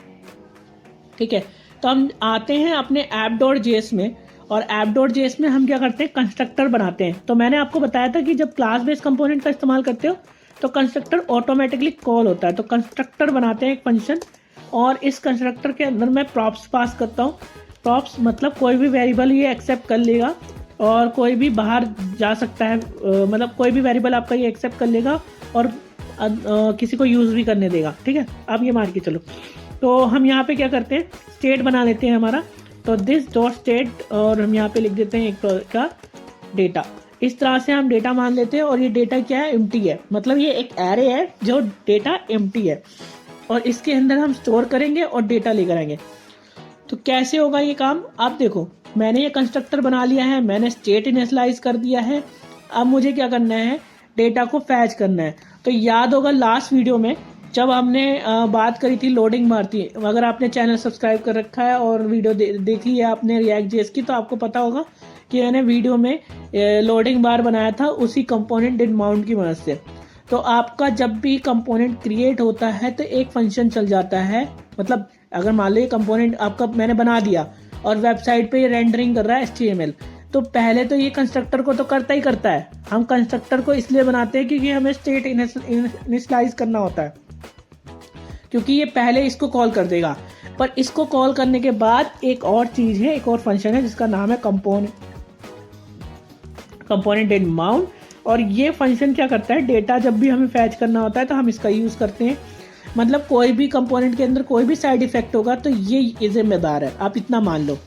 ठीक है, तो हम आते हैं अपने app.js में, और app.js में हम क्या करते हैं, कंस्ट्रक्टर बनाते हैं। तो मैंने आपको बताया था कि जब क्लास बेस्ड कंपोनेंट का इस्तेमाल करते हो तो कंस्ट्रक्टर ऑटोमेटिकली कॉल होता है। तो कंस्ट्रक्टर बनाते हैं एक फंक्शन, और इस कंस्ट्रक्टर के अंदर मैं प्रॉप्स पास करता हूँ। प्रॉप्स मतलब कोई भी वेरिएबल ये एक्सेप्ट कर लेगा, और कोई भी बाहर जा सकता है, मतलब कोई भी वेरिएबल आपका ये एक्सेप्ट कर लेगा और किसी को यूज़ भी करने देगा। ठीक है, अब ये मान के चलो। तो हम यहाँ पे क्या करते हैं, स्टेट बना लेते हैं हमारा। तो दिस डॉट स्टेट, और हम यहाँ पे लिख देते हैं एक का डेटा। इस तरह से हम डेटा मान लेते हैं, और ये डेटा क्या है, एम्प्टी है। मतलब ये एक एरे है जो डेटा एम्प्टी है, और इसके अंदर हम स्टोर करेंगे और डेटा लेकर आएंगे। तो कैसे होगा ये काम, आप देखो, मैंने ये कंस्ट्रक्टर बना लिया है, मैंने स्टेट इनिशियलाइज कर दिया है। अब मुझे क्या करना है, डेटा को फैच करना है। तो याद होगा लास्ट वीडियो में जब हमने बात करी थी लोडिंग बार थी, अगर आपने चैनल सब्सक्राइब कर रखा है और वीडियो देखी है आपने React.js की, तो आपको पता होगा कि मैंने वीडियो में लोडिंग बार बनाया था उसी कंपोनेंट डिड माउंट की मदद से। तो आपका जब भी कंपोनेंट क्रिएट होता है तो एक फंक्शन चल जाता है। मतलब अगर मान लो ये कंपोनेंट आपका मैंने बना दिया और वेबसाइट पे ये रेंडरिंग कर रहा है HTML, तो पहले तो ये कंस्ट्रक्टर को तो करता ही करता है। हम कंस्ट्रक्टर को इसलिए बनाते हैं क्योंकि हमें स्टेट इनिशियलाइज करना होता है, क्योंकि ये पहले इसको कॉल कर देगा। पर इसको कॉल करने के बाद एक और चीज है, एक और फंक्शन है जिसका नाम है कंपोनेंट डिड माउंट। और ये फंक्शन क्या करता है, डेटा जब भी हमें फैच करना होता है तो हम इसका यूज़ करते हैं। मतलब कोई भी कंपोनेंट के अंदर कोई भी साइड इफेक्ट होगा तो ये जिम्मेदार है, आप इतना मान लो।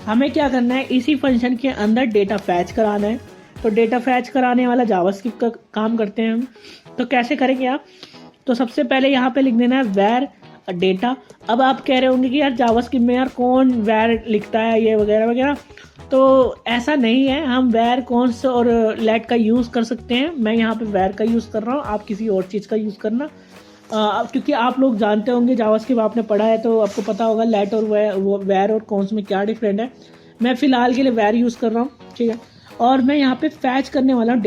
हमें क्या करना है, इसी फंक्शन के अंदर डेटा फैच कराना है। तो डेटा फैच कराने वाला जावास्क्रिप्ट का काम करते हैं हम। तो कैसे करेंगे आप, तो सबसे पहले यहाँ पे लिख देना है वैर डेटा। अब आप कह रहे होंगे कि यार जावास्क्रिप्ट में यार कौन वैर लिखता है ये वगैरह वगैरह, तो ऐसा नहीं है। हम वैर कॉन्स और लेट का यूज़ कर सकते हैं। मैं यहाँ पे वैर का यूज़ कर रहा हूँ, आप किसी और चीज़ का यूज़ करना। क्योंकि आप लोग जानते होंगे जावास्क्रिप्ट आपने पढ़ा है तो आपको पता होगा लेट और वैर और कॉन्स में क्या डिफरेंट है। मैं फ़िलहाल के लिए वैर यूज़ कर रहा हूँ, ठीक है। और मैं यहाँ पे फैच करने वाला हूँ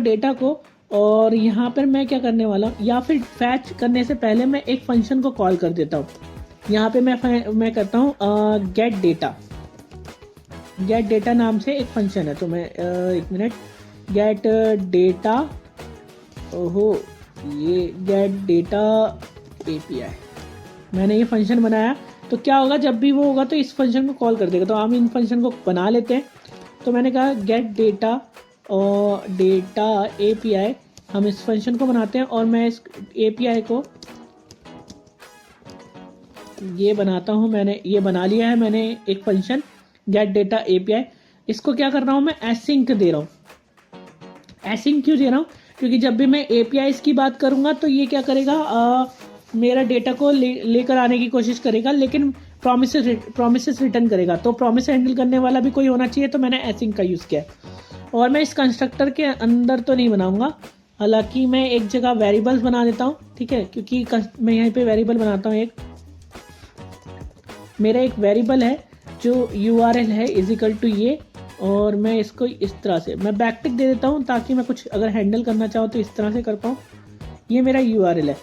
डेटा को, और यहाँ पर मैं क्या करने वाला हूँ, या फिर फैच करने से पहले मैं एक फंक्शन को कॉल कर देता हूँ। यहाँ पे मैं करता हूँ गेट डेटा नाम से एक फंक्शन है। तो मैं एक मिनट, गेट डेटा, ओहो ये गेट डेटा API मैंने ये फंक्शन बनाया। तो क्या होगा, जब भी वो होगा तो इस फंक्शन को कॉल कर देगा। तो हम इन फंक्शन को बना लेते हैं। तो मैंने कहा गेट डेटा और डेटा API, हम इस फंक्शन को बनाते हैं। और मैं इस API को ये बनाता हूँ, मैंने ये बना लिया है मैंने एक फंक्शन गेट डेटा API। इसको क्या कर रहा हूँ, मैं एसिंक दे रहा हूँ। एसिंक क्यों दे रहा हूँ, क्योंकि जब भी मैं APIs की बात करूँगा तो ये क्या करेगा, मेरा डेटा को लेकर आने की कोशिश करेगा, लेकिन प्रोमिसेस रिटर्न करेगा। तो प्रोमिस हैंडल करने वाला भी कोई होना चाहिए, तो मैंने एसिंक का यूज़ किया। और मैं इस कंस्ट्रक्टर के अंदर तो नहीं बनाऊंगा, हालांकि मैं एक जगह वेरिएबल्स बना देता हूँ, ठीक है। क्योंकि मैं यहाँ पे वेरिएबल बनाता हूँ, मेरा एक वेरिएबल है जो URL है इजिकल टू ये, और मैं इसको इस तरह से मैं बैकटिक दे देता हूँ ताकि मैं कुछ अगर हैंडल करना चाहूँ तो इस तरह से कर पाऊँ। ये मेरा URL है।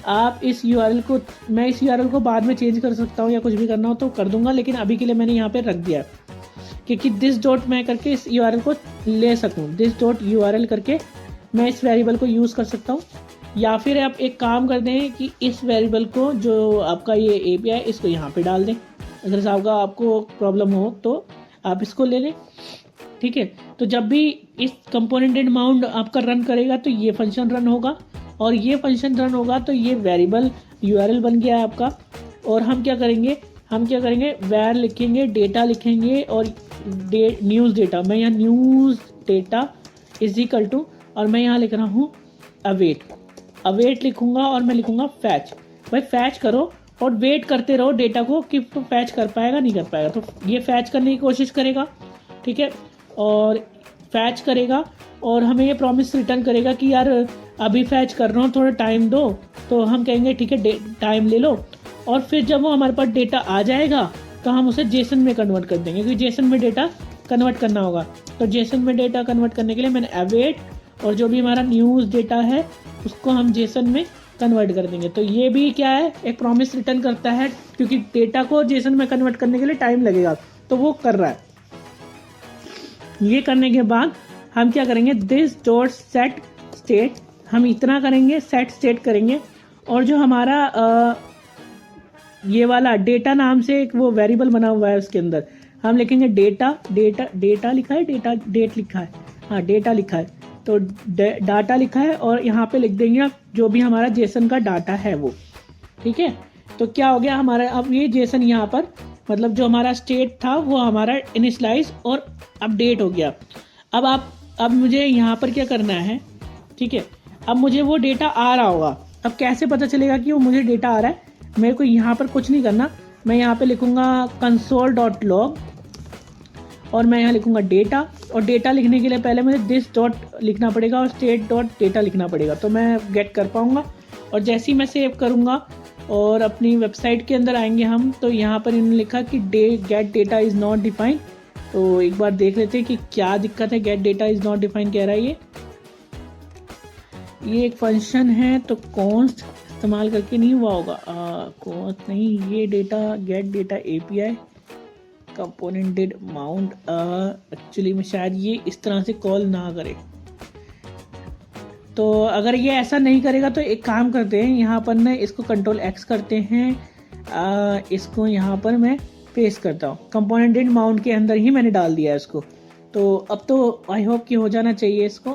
आप इस URL को, मैं इस URL को बाद में चेंज कर सकता हूँ या कुछ भी करना हो तो कर दूंगा, लेकिन अभी के लिए मैंने यहाँ पे रख दिया क्योंकि दिस डॉट मैं करके इस URL को ले सकूँ। दिस डॉट URL करके मैं इस वेरिएबल को यूज़ कर सकता हूँ। या फिर आप एक काम कर दें कि इस वेरिएबल को जो आपका ये API इसको यहाँ पे डाल दें। अगर साहब का आपको प्रॉब्लम हो तो आप इसको ले लें, ठीक है। तो जब भी इस कंपोनेंट माउंट आपका रन करेगा तो ये फंक्शन रन होगा, और ये फंक्शन रन होगा तो ये वेरिएबल URL बन गया है आपका। और हम क्या करेंगे, वैर लिखेंगे, डेटा लिखेंगे और न्यूज़ डेटा। मैं यहाँ news data is equal to, और मैं यहाँ लिख रहा हूँ अवेट लिखूंगा, और मैं लिखूंगा फैच। भाई फैच करो और वेट करते रहो डेटा को कि तो फैच कर पाएगा नहीं कर पाएगा। तो ये फैच करने की कोशिश करेगा, ठीक है, और फैच करेगा और हमें ये प्रॉमिस रिटर्न करेगा कि यार अभी फैच कर रहा हूँ, थोड़ा टाइम दो। तो हम कहेंगे ठीक है टाइम ले लो, और फिर जब वो हमारे पास डेटा आ जाएगा तो हम उसे जेसन में कन्वर्ट कर देंगे, क्योंकि जेसन में डेटा कन्वर्ट करना होगा। तो जेसन में डेटा कन्वर्ट करने के लिए मैंने अवेट, और जो भी हमारा न्यूज़ डेटा है उसको हम जेसन में कन्वर्ट कर देंगे। तो ये भी क्या है, एक प्रॉमिस रिटर्न करता है, क्योंकि डेटा को जेसन में कन्वर्ट करने के लिए टाइम लगेगा, तो वो कर रहा है। ये करने के बाद हम क्या करेंगे, दिस डॉट सेट स्टेट, हम इतना करेंगे, सेट स्टेट करेंगे। और जो हमारा ये वाला डेटा नाम से एक वो वेरिएबल बना हुआ है उसके अंदर हम लिखेंगे डेटा लिखा है, डेट लिखा है, हाँ डेटा लिखा है, तो डाटा लिखा है, और यहाँ पे लिख देंगे जो भी हमारा जेसन का डाटा है वो, ठीक है। तो क्या हो गया हमारा, अब ये जेसन यहाँ पर मतलब जो हमारा स्टेट था वो हमारा इनिशियलाइज और अपडेट हो गया। अब मुझे यहाँ पर क्या करना है, ठीक है। अब मुझे वो डेटा आ रहा होगा, अब कैसे पता चलेगा कि वो मुझे डेटा आ रहा है। मेरे को यहाँ पर कुछ नहीं करना, मैं यहाँ पे लिखूंगा console.log, और मैं यहाँ लिखूंगा डेटा, और डेटा लिखने के लिए पहले मुझे दिस डॉट लिखना पड़ेगा और स्टेट डॉट डेटा लिखना पड़ेगा, तो मैं गेट कर पाऊंगा। और जैसे ही मैं सेव करूंगा और अपनी वेबसाइट के अंदर आएंगे हम, तो यहाँ पर इन्होंने लिखा कि gate data is not defined. तो एक बार देख लेते हैं कि क्या दिक्कत है, gate data is not defined कह रहा है ये एक फंक्शन है, तो कॉन्स्ट इस्तेमाल करके नहीं हुआ होगा, कॉन्स्ट नहीं, ये data gate data API component did mount, actually में शायद ये इस तरह से कॉल ना करे। तो अगर ये ऐसा नहीं करेगा तो एक काम करते हैं, यहाँ पर ना इसको Ctrl+X करते हैं, इसको यहाँ पर मैं पेस्ट करता हूँ, कंपोनेंट डिड माउंट के अंदर ही मैंने डाल दिया है इसको, तो अब तो आई होप कि हो जाना चाहिए इसको।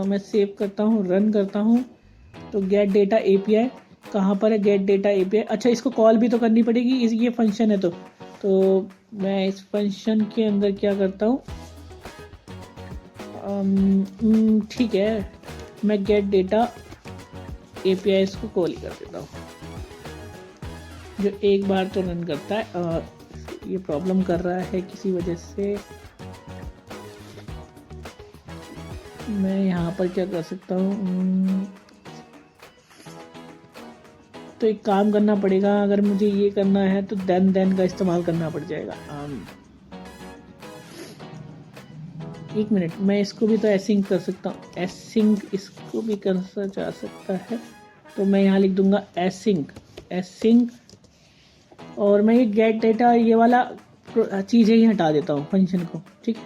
मैं सेव करता हूँ, रन करता हूँ। तो गेट डेटा एपीआई कहाँ पर है? Gate data API. अच्छा, इसको कॉल भी तो करनी पड़ेगी, इस ये फंक्शन है तो मैं इस फंक्शन के अंदर क्या करता हूँ, ठीक है, मैं गेट डेटा एपीआई इसको कॉल ही कर देता हूँ, जो एक बार तो रन करता है। ये प्रॉब्लम कर रहा है किसी वजह से। मैं यहाँ पर क्या कर सकता हूँ, तो एक काम करना पड़ेगा, अगर मुझे ये करना है तो देन का इस्तेमाल करना पड़ जाएगा। एक मिनट, मैं इसको भी तो एसिंग कर सकता हूँ, एसिंग इसको भी कर जा सकता है। तो मैं यहाँ लिख दूंगा एसिंग और मैं ये गेट डेटा ये वाला चीज़ें ही हटा देता हूँ फंक्शन को, ठीक है,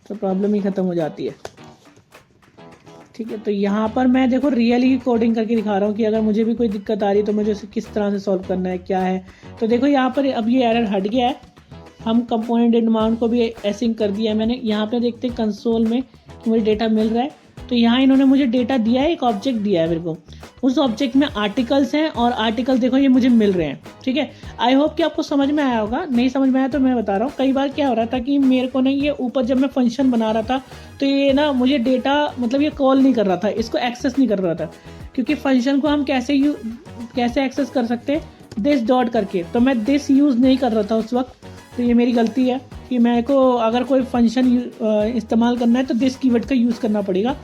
तो प्रॉब्लम ही ख़त्म हो जाती है। ठीक है, तो यहाँ पर मैं देखो रियली कोडिंग करके दिखा रहा हूँ कि अगर मुझे भी कोई दिक्कत आ रही है तो मुझे उसे किस तरह से सॉल्व करना है, क्या है। तो देखो यहाँ पर अब ये एरर हट गया है। हम कंपोनेंट डिमांड को भी एसिंग कर दिया है मैंने। यहाँ पे देखते हैं कंसोल में कि मुझे डेटा मिल रहा है। तो यहाँ इन्होंने मुझे डेटा दिया है, एक ऑब्जेक्ट दिया है मेरे को। उस ऑब्जेक्ट में आर्टिकल्स हैं और आर्टिकल देखो ये मुझे मिल रहे हैं। ठीक है, आई होप कि आपको समझ में आया होगा। नहीं समझ में आया तो मैं बता रहा हूँ। कई बार क्या हो रहा था कि मेरे को ना ये ऊपर जब मैं फंक्शन बना रहा था तो ये ना मुझे डेटा मतलब ये कॉल नहीं कर रहा था, इसको एक्सेस नहीं कर रहा था, क्योंकि फंक्शन को हम कैसे एक्सेस कर सकते हैं, दिस डॉट करके। तो मैं दिस यूज़ नहीं कर रहा था उस वक्त, तो ये मेरी गलती है कि मेरे को अगर कोई फंक्शन इस्तेमाल करना है तो दिस कीवर्ड का यूज़ करना पड़ेगा,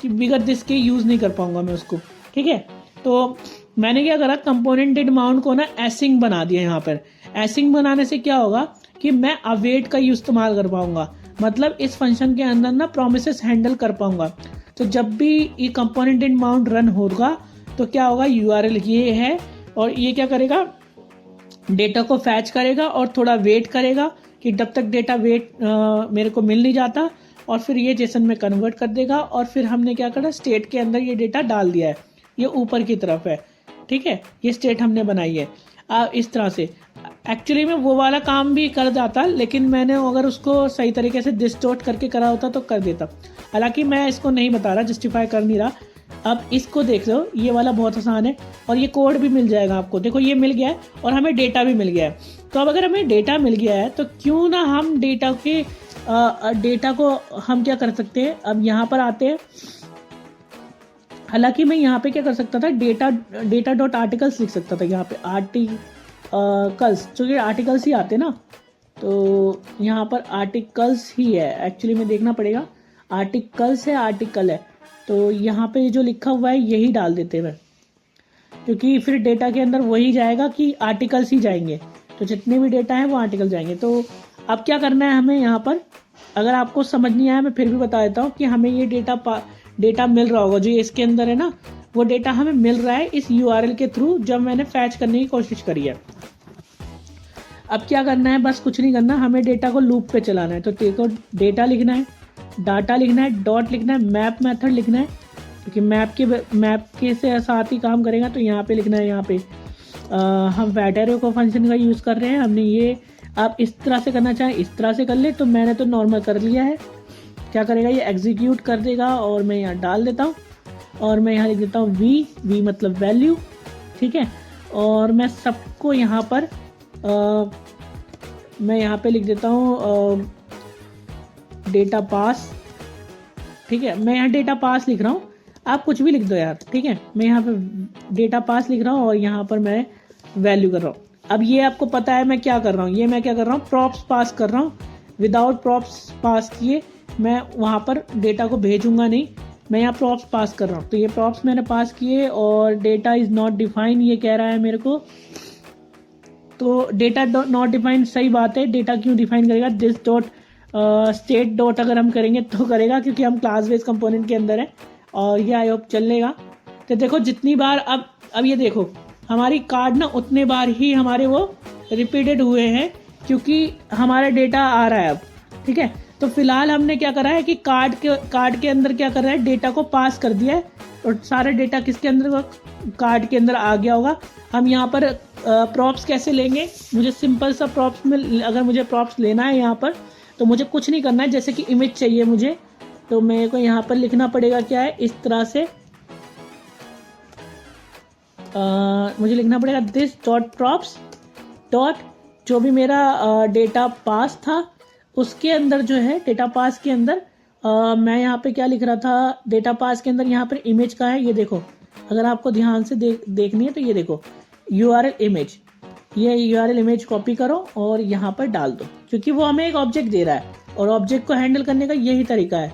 कि बिगर दिस के यूज़ नहीं कर पाऊंगा मैं उसको। ठीक है, तो मैंने क्या करा, कंपोनेंट डिमांड को ना एसिंग बना दिया। यहाँ पर एसिंग बनाने से क्या होगा कि मैं अवेट का इस्तेमाल कर पाऊंगा, मतलब इस फंक्शन के अंदर ना प्रोमिसेस हैंडल कर पाऊंगा। तो जब भी ये कंपोनेंट डिमांड रन होगा तो क्या होगा, यूआरएल ये है और ये क्या करेगा, डेटा को फैच करेगा और थोड़ा वेट करेगा कि जब तक डेटा मेरे को मिल नहीं जाता, और फिर ये जेसन में कन्वर्ट कर देगा। और फिर हमने क्या करा, स्टेट के अंदर ये डेटा डाल दिया है, ये ऊपर की तरफ है। ठीक है, ये स्टेट हमने बनाई है इस तरह से। एक्चुअली में वो वाला काम भी कर जाता, लेकिन मैंने अगर उसको सही तरीके से डिस्टोर्ट करके करा होता तो कर देता। हालांकि मैं इसको नहीं बता रहा, जस्टिफाई कर नहीं रहा। अब इसको देख लो, ये वाला बहुत आसान है और ये कोड भी मिल जाएगा आपको। देखो ये मिल गया है और हमें डेटा भी मिल गया है। तो अब अगर हमें डेटा मिल गया है तो क्यों ना हम डेटा को हम क्या कर सकते हैं। अब यहाँ पर आते हैं, हालांकि मैं यहाँ पे क्या कर सकता था, डेटा डॉट आर्टिकल्स लिख सकता था। यहाँ पे आर्टिकल्स, चूँकि आर्टिकल्स ही आते ना, तो यहाँ पर आर्टिकल्स ही है। एक्चुअली में देखना पड़ेगा, आर्टिकल्स है, आर्टिकल है, तो यहाँ पे जो लिखा हुआ है यही डाल देते हैं, क्योंकि फिर डेटा के अंदर वही जाएगा कि आर्टिकल्स ही जाएंगे। तो जितने भी डेटा है वो आर्टिकल जाएंगे। तो अब क्या करना है हमें यहाँ पर, अगर आपको समझ नहीं आया मैं फिर भी बता देता हूँ कि हमें ये डेटा मिल रहा होगा, जो इसके अंदर है ना, वो डेटा हमें मिल रहा है इस यूआरएल के थ्रू जब मैंने फैच करने की कोशिश करी है। अब क्या करना है, बस कुछ नहीं करना, हमें डेटा को लूप पे चलाना है। तो देखो, डेटा लिखना है, डाटा लिखना है, डॉट लिखना है, मैप मेथड लिखना है, क्योंकि मैप के से साथ ही काम करेगा। तो यहाँ पे लिखना है, यहाँ पे हम वैटेरो को फंक्शन का यूज़ कर रहे हैं। हमने ये, आप इस तरह से करना चाहें इस तरह से कर ले, तो मैंने तो नॉर्मल कर लिया है। क्या करेगा, ये एग्जीक्यूट कर देगा और मैं यहाँ डाल देता हूँ और मैं यहाँ लिख देता हूँ वी मतलब वैल्यू। ठीक है, और मैं सबको यहाँ पर मैं यहाँ पे लिख देता हूँ डेटा पास। ठीक है, मैं यहाँ डेटा पास लिख रहा हूँ, आप कुछ भी लिख दो यार। ठीक है, मैं यहाँ पे डेटा पास लिख रहा हूँ और यहाँ पर मैं वैल्यू कर रहा हूँ। अब ये आपको पता है मैं क्या कर रहा हूँ, ये मैं क्या कर रहा हूँ, प्रॉप्स पास कर रहा हूँ। विदाउट प्रॉप्स पास किए मैं वहाँ पर डेटा को भेजूंगा नहीं, मैं यहाँ प्रॉप्स पास कर रहा हूँ। तो ये प्रॉप्स मैंने पास किए और डेटा इज़ नॉट डिफाइन ये कह रहा है मेरे को। तो डेटा नॉट डिफाइन सही बात है, डेटा क्यों डिफाइन करेगा, दिस डॉट स्टेट डॉट अगर हम करेंगे तो करेगा, क्योंकि हम क्लास बेस्ड कंपोनेंट के अंदर है और ये आई होप चलेगा। तो देखो जितनी बार अब ये देखो हमारी कार्ड ना उतने बार ही हमारे वो रिपीटेड हुए हैं, क्योंकि हमारा डेटा आ रहा है अब। ठीक है, तो फिलहाल हमने क्या करा है कि कार्ड के अंदर क्या कर रहा है, डेटा को पास कर दिया है और सारा डेटा किसके अंदर, कार्ड के अंदर आ गया होगा। हम यहाँ पर प्रॉप्स कैसे लेंगे, मुझे सिंपल सा प्रॉप्स में, अगर मुझे प्रॉप्स लेना है यहाँ पर तो मुझे कुछ नहीं करना है, जैसे कि इमेज चाहिए मुझे, तो मेरे को यहाँ पर लिखना पड़ेगा क्या है, इस तरह से मुझे लिखना पड़ेगा दिस डॉट प्रॉप्स डॉट, जो भी मेरा डेटा पास था उसके अंदर जो है, डेटा पास के अंदर मैं यहाँ पे क्या लिख रहा था, डेटा पास के अंदर यहाँ पर इमेज का है, ये देखो, अगर आपको ध्यान से देखनी है तो ये देखो URL इमेज, ये URL इमेज कॉपी करो और यहाँ पर डाल दो, क्योंकि वो हमें एक ऑब्जेक्ट दे रहा है और ऑब्जेक्ट को हैंडल करने का यही तरीका है,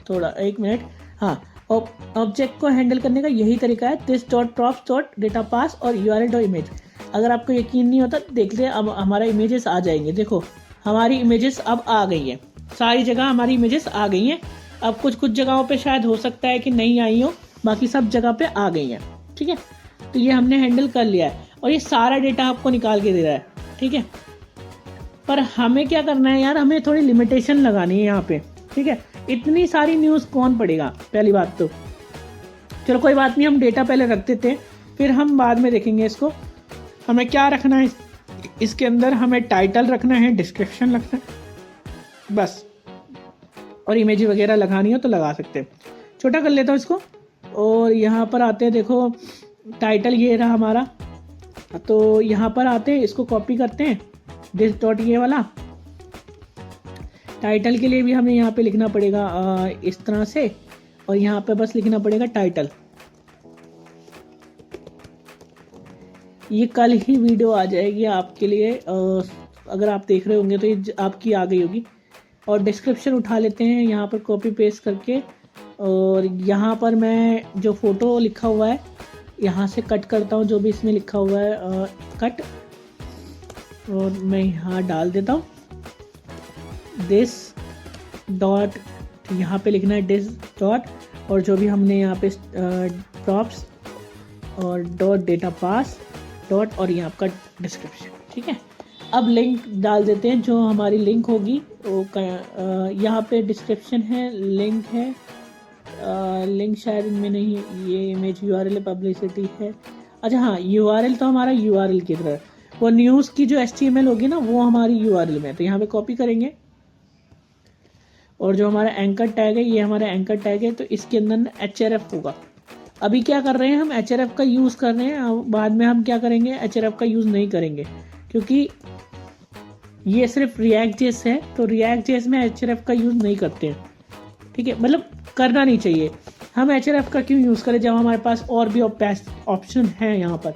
थोड़ा एक मिनट, हाँ, ऑब्जेक्ट को हैंडल करने का यही तरीका है, this dot props dot data pass और URL डॉट इमेज। अगर आपको यकीन नहीं होता देख ले, अब हमारा इमेजेस आ जाएंगे, देखो हमारी इमेजेस अब आ गई हैं, सारी जगह हमारी इमेजेस आ गई हैं। अब कुछ कुछ जगहों पे शायद हो सकता है कि नहीं आई हो, बाकी सब जगह पे आ गई हैं, ठीक है। तो ये हमने हैंडल कर लिया है और ये सारा डेटा आपको निकाल के दे रहा है, ठीक है। पर हमें क्या करना है यार, हमें थोड़ी लिमिटेशन लगानी है यहाँ पे, ठीक है। इतनी सारी न्यूज़ कौन पढ़ेगा, पहली बात तो। चलो कोई बात नहीं, हम डेटा पहले रख देते हैं, फिर हम बाद में देखेंगे इसको। हमें क्या रखना है इसके अंदर, हमें टाइटल रखना है, डिस्क्रिप्शन रखना है, बस। और इमेज वगैरह लगानी हो तो लगा सकते हैं। छोटा कर लेता हूँ इसको और यहाँ पर आते हैं, देखो टाइटल ये रहा हमारा, तो यहाँ पर आते हैं, इसको कॉपी करते हैं, दिस डॉट ये वाला। टाइटल के लिए भी हमें यहाँ पे लिखना पड़ेगा इस तरह से, और यहाँ पे बस लिखना पड़ेगा टाइटल। ये कल ही वीडियो आ जाएगी आपके लिए, अगर आप देख रहे होंगे तो ये आपकी आ गई होगी। और डिस्क्रिप्शन उठा लेते हैं यहाँ पर कॉपी पेस्ट करके, और यहाँ पर मैं जो फ़ोटो लिखा हुआ है यहाँ से कट करता हूँ, जो भी इसमें लिखा हुआ है कट, और मैं यहाँ डाल देता हूँ दिस डॉट, यहाँ पे लिखना है दिस डॉट, और जो भी हमने यहाँ पे प्रॉप्स और डॉट डेटा पास डॉट, और यहाँ आपका डिस्क्रिप्शन, ठीक है। अब लिंक डाल देते हैं, जो हमारी लिंक होगी वो यहाँ पे डिस्क्रिप्शन है, लिंक है, लिंक शायद इनमें नहीं, ये इमेज URL पब्लिसिटी है, अच्छा हाँ URL तो हमारा URL की तरह, वो न्यूज़ की जो HTML होगी ना वो हमारी URL में, तो यहाँ पे कॉपी करेंगे। और जो हमारा एंकर टैग है, ये हमारा एंकर टैग है, तो इसके अंदर href होगा। अभी क्या कर रहे हैं हम, href का यूज़ कर रहे हैं, बाद में हम क्या करेंगे, href का यूज़ नहीं करेंगे, क्योंकि ये सिर्फ React.js है, तो React.js में href का यूज़ नहीं करते हैं, ठीक है, मतलब करना नहीं चाहिए। हम href का क्यों यूज़ करें जब हमारे पास और भी ऑप्शन है यहाँ पर,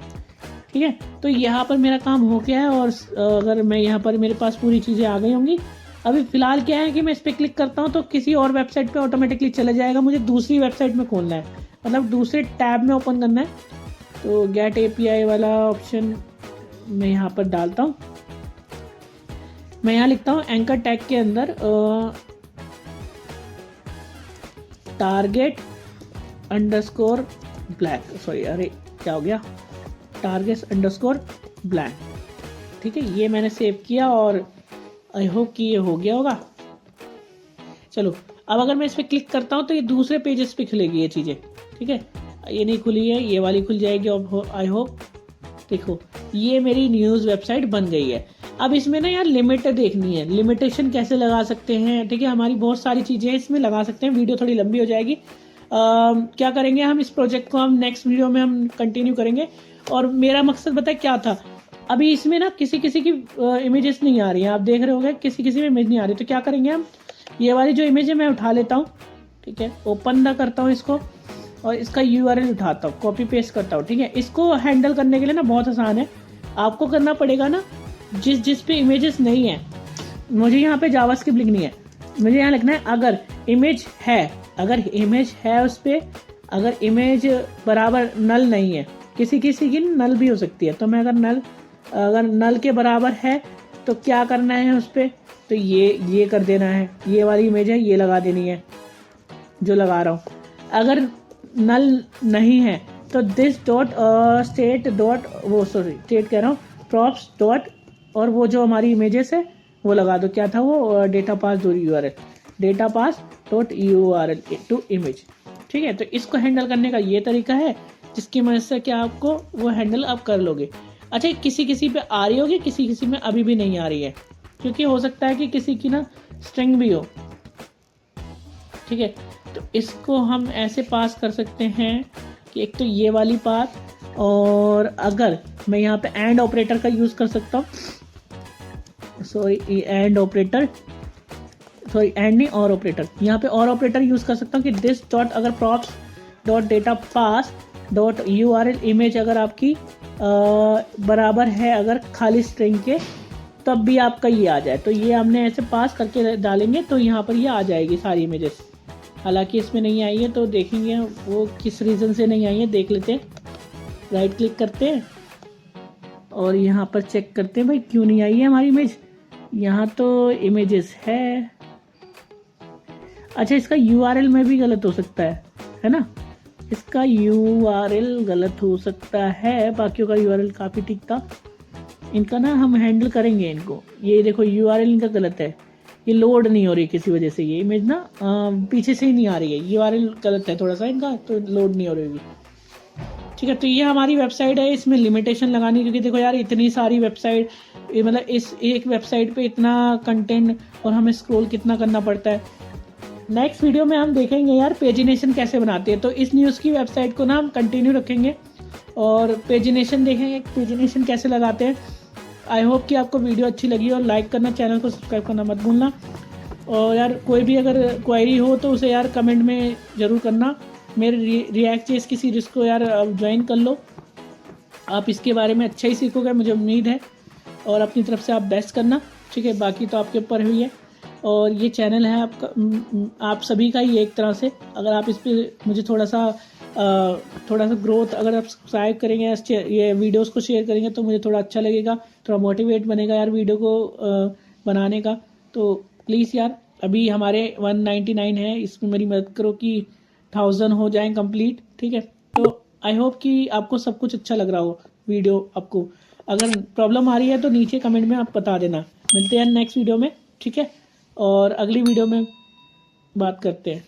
ठीक है। तो यहाँ पर मेरा काम हो गया है, और अगर मैं यहाँ पर मेरे पास पूरी चीज़ें आ गई होंगी। अभी फ़िलहाल क्या है कि मैं इस पर क्लिक करता हूँ तो किसी और वेबसाइट पे ऑटोमेटिकली चला जाएगा, मुझे दूसरी वेबसाइट में खोलना है, मतलब दूसरे टैब में ओपन करना है। तो गेट API वाला ऑप्शन मैं यहाँ पर डालता हूँ, मैं यहाँ लिखता हूँ एंकर टैग के अंदर टारगेट अंडरस्कोर ब्लैक, सॉरी अरे क्या हो गया, टारगेट अंडरस्कोर ब्लैक, ठीक है। ये मैंने सेव किया और आई होप कि ये हो गया होगा। चलो अब अगर मैं इस पर क्लिक करता हूँ तो ये दूसरे पेजेस पे खुलेगी ये चीज़ें, ठीक है। ये नहीं खुली है, ये वाली खुल जाएगी आई होप। देखो ये मेरी न्यूज़ वेबसाइट बन गई है। अब इसमें ना यार लिमिट देखनी है, लिमिटेशन कैसे लगा सकते हैं, ठीक है। हमारी बहुत सारी चीज़ें इसमें लगा सकते हैं, वीडियो थोड़ी लंबी हो जाएगी। क्या करेंगे हम, इस प्रोजेक्ट को हम नेक्स्ट वीडियो में हम कंटिन्यू करेंगे। और मेरा मकसद पता है क्या था, अभी इसमें ना किसी किसी की इमेजेस नहीं आ रही हैं, आप देख रहे होंगे किसी किसी में इमेज नहीं आ रही, तो क्या करेंगे हम, ये वाली जो इमेज है मैं उठा लेता हूँ, ठीक है, ओपन ना करता हूँ इसको, और इसका URL उठाता हूँ, कॉपी पेस्ट करता हूँ, ठीक है। इसको हैंडल करने के लिए ना बहुत आसान है, आपको करना पड़ेगा ना जिस पे इमेजेस नहीं है, मुझे यहाँ पे जावास्क्रिप्ट लिखनी है, मुझे यहाँ लिखना है अगर इमेज है उस पर, अगर इमेज बराबर नल नहीं है, किसी किसी की नल भी हो सकती है, तो मैं अगर नल के बराबर है तो क्या करना है उस पर, तो ये कर देना है, ये वाली इमेज है ये लगा देनी है जो लगा रहा हूँ। अगर नल नहीं है तो this dot state dot state कह रहा हूँ प्रॉप्स डॉट, और वो जो हमारी इमेजेस है वो लगा दो, क्या था वो data pass dot URL to image, ठीक है। तो इसको हैंडल करने का ये तरीका है जिसकी मदद से क्या आपको वो हैंडल आप कर लोगे। अच्छा किसी किसी पे आ रही होगी, किसी किसी में अभी भी नहीं आ रही है, क्योंकि हो सकता है कि किसी की ना स्ट्रिंग भी हो, ठीक है। तो इसको हम ऐसे पास कर सकते हैं कि एक तो ये वाली पाथ, और अगर मैं यहाँ पे एंड ऑपरेटर का यूज़ कर सकता हूँ, sorry and operator, sorry and नहीं और ऑपरेटर, यहाँ पे और ऑपरेटर यूज़ कर सकता हूँ कि दिस डॉट अगर props dot data pass dot URL image अगर आपकी बराबर है अगर खाली स्ट्रिंग के, तब भी आपका ये आ जाए। तो ये हमने ऐसे पास करके डालेंगे तो यहाँ पर ये आ जाएगी सारी इमेजेस। हालांकि इसमें नहीं आई है तो देखेंगे वो किस रीज़न से नहीं आई है, देख लेते हैं। राइट क्लिक करते हैं और यहाँ पर चेक करते हैं भाई क्यों नहीं आई है हमारी इमेज। यहाँ तो इमेजेस है, अच्छा इसका URL में भी गलत हो सकता है ना, इसका URL गलत हो सकता है, बाकियों का URL काफ़ी ठीक था। इनका ना हम हैंडल करेंगे इनको। ये देखो URL इनका गलत है, ये लोड नहीं हो रही किसी वजह से, ये इमेज ना पीछे से ही नहीं आ रही है, URL गलत है थोड़ा सा इनका, तो लोड नहीं हो रही होगी, ठीक है। तो ये हमारी वेबसाइट है, इसमें लिमिटेशन लगानी, क्योंकि देखो यार इतनी सारी वेबसाइट, मतलब इस एक वेबसाइट पे इतना कंटेंट और हमें स्क्रॉल कितना करना पड़ता है। नेक्स्ट वीडियो में हम देखेंगे यार पेजिनेशन कैसे बनाते हैं, तो इस न्यूज़ की वेबसाइट को ना हम कंटिन्यू रखेंगे और पेजिनेशन देखेंगे पेजिनेशन कैसे लगाते हैं। आई होप कि आपको वीडियो अच्छी लगी और लाइक करना, चैनल को सब्सक्राइब करना मत भूलना। और यार कोई भी अगर क्वेरी हो तो उसे यार कमेंट में ज़रूर करना। मेरे React.js की सीरीज़ को यार ज्वाइन कर लो, आप इसके बारे में अच्छा ही सीखोगे मुझे उम्मीद है, और अपनी तरफ से आप बेस्ट करना, ठीक है। बाकी तो आपके ऊपर हुई है, और ये चैनल है आपका, आप सभी का ही एक तरह से। अगर आप इस पर मुझे थोड़ा सा ग्रोथ, अगर आप सब्सक्राइब करेंगे, ये वीडियोस को शेयर करेंगे तो मुझे थोड़ा अच्छा लगेगा, थोड़ा मोटिवेट बनेगा यार वीडियो को बनाने का। तो प्लीज़ यार अभी हमारे 199 है, इसमें मेरी मदद करो कि 1000 हो जाए कंप्लीट, ठीक है। तो आई होप कि आपको सब कुछ अच्छा लग रहा हो वीडियो। आपको अगर प्रॉब्लम आ रही है तो नीचे कमेंट में आप बता देना। मिलते हैं नेक्स्ट वीडियो में, ठीक है, और अगली वीडियो में बात करते हैं।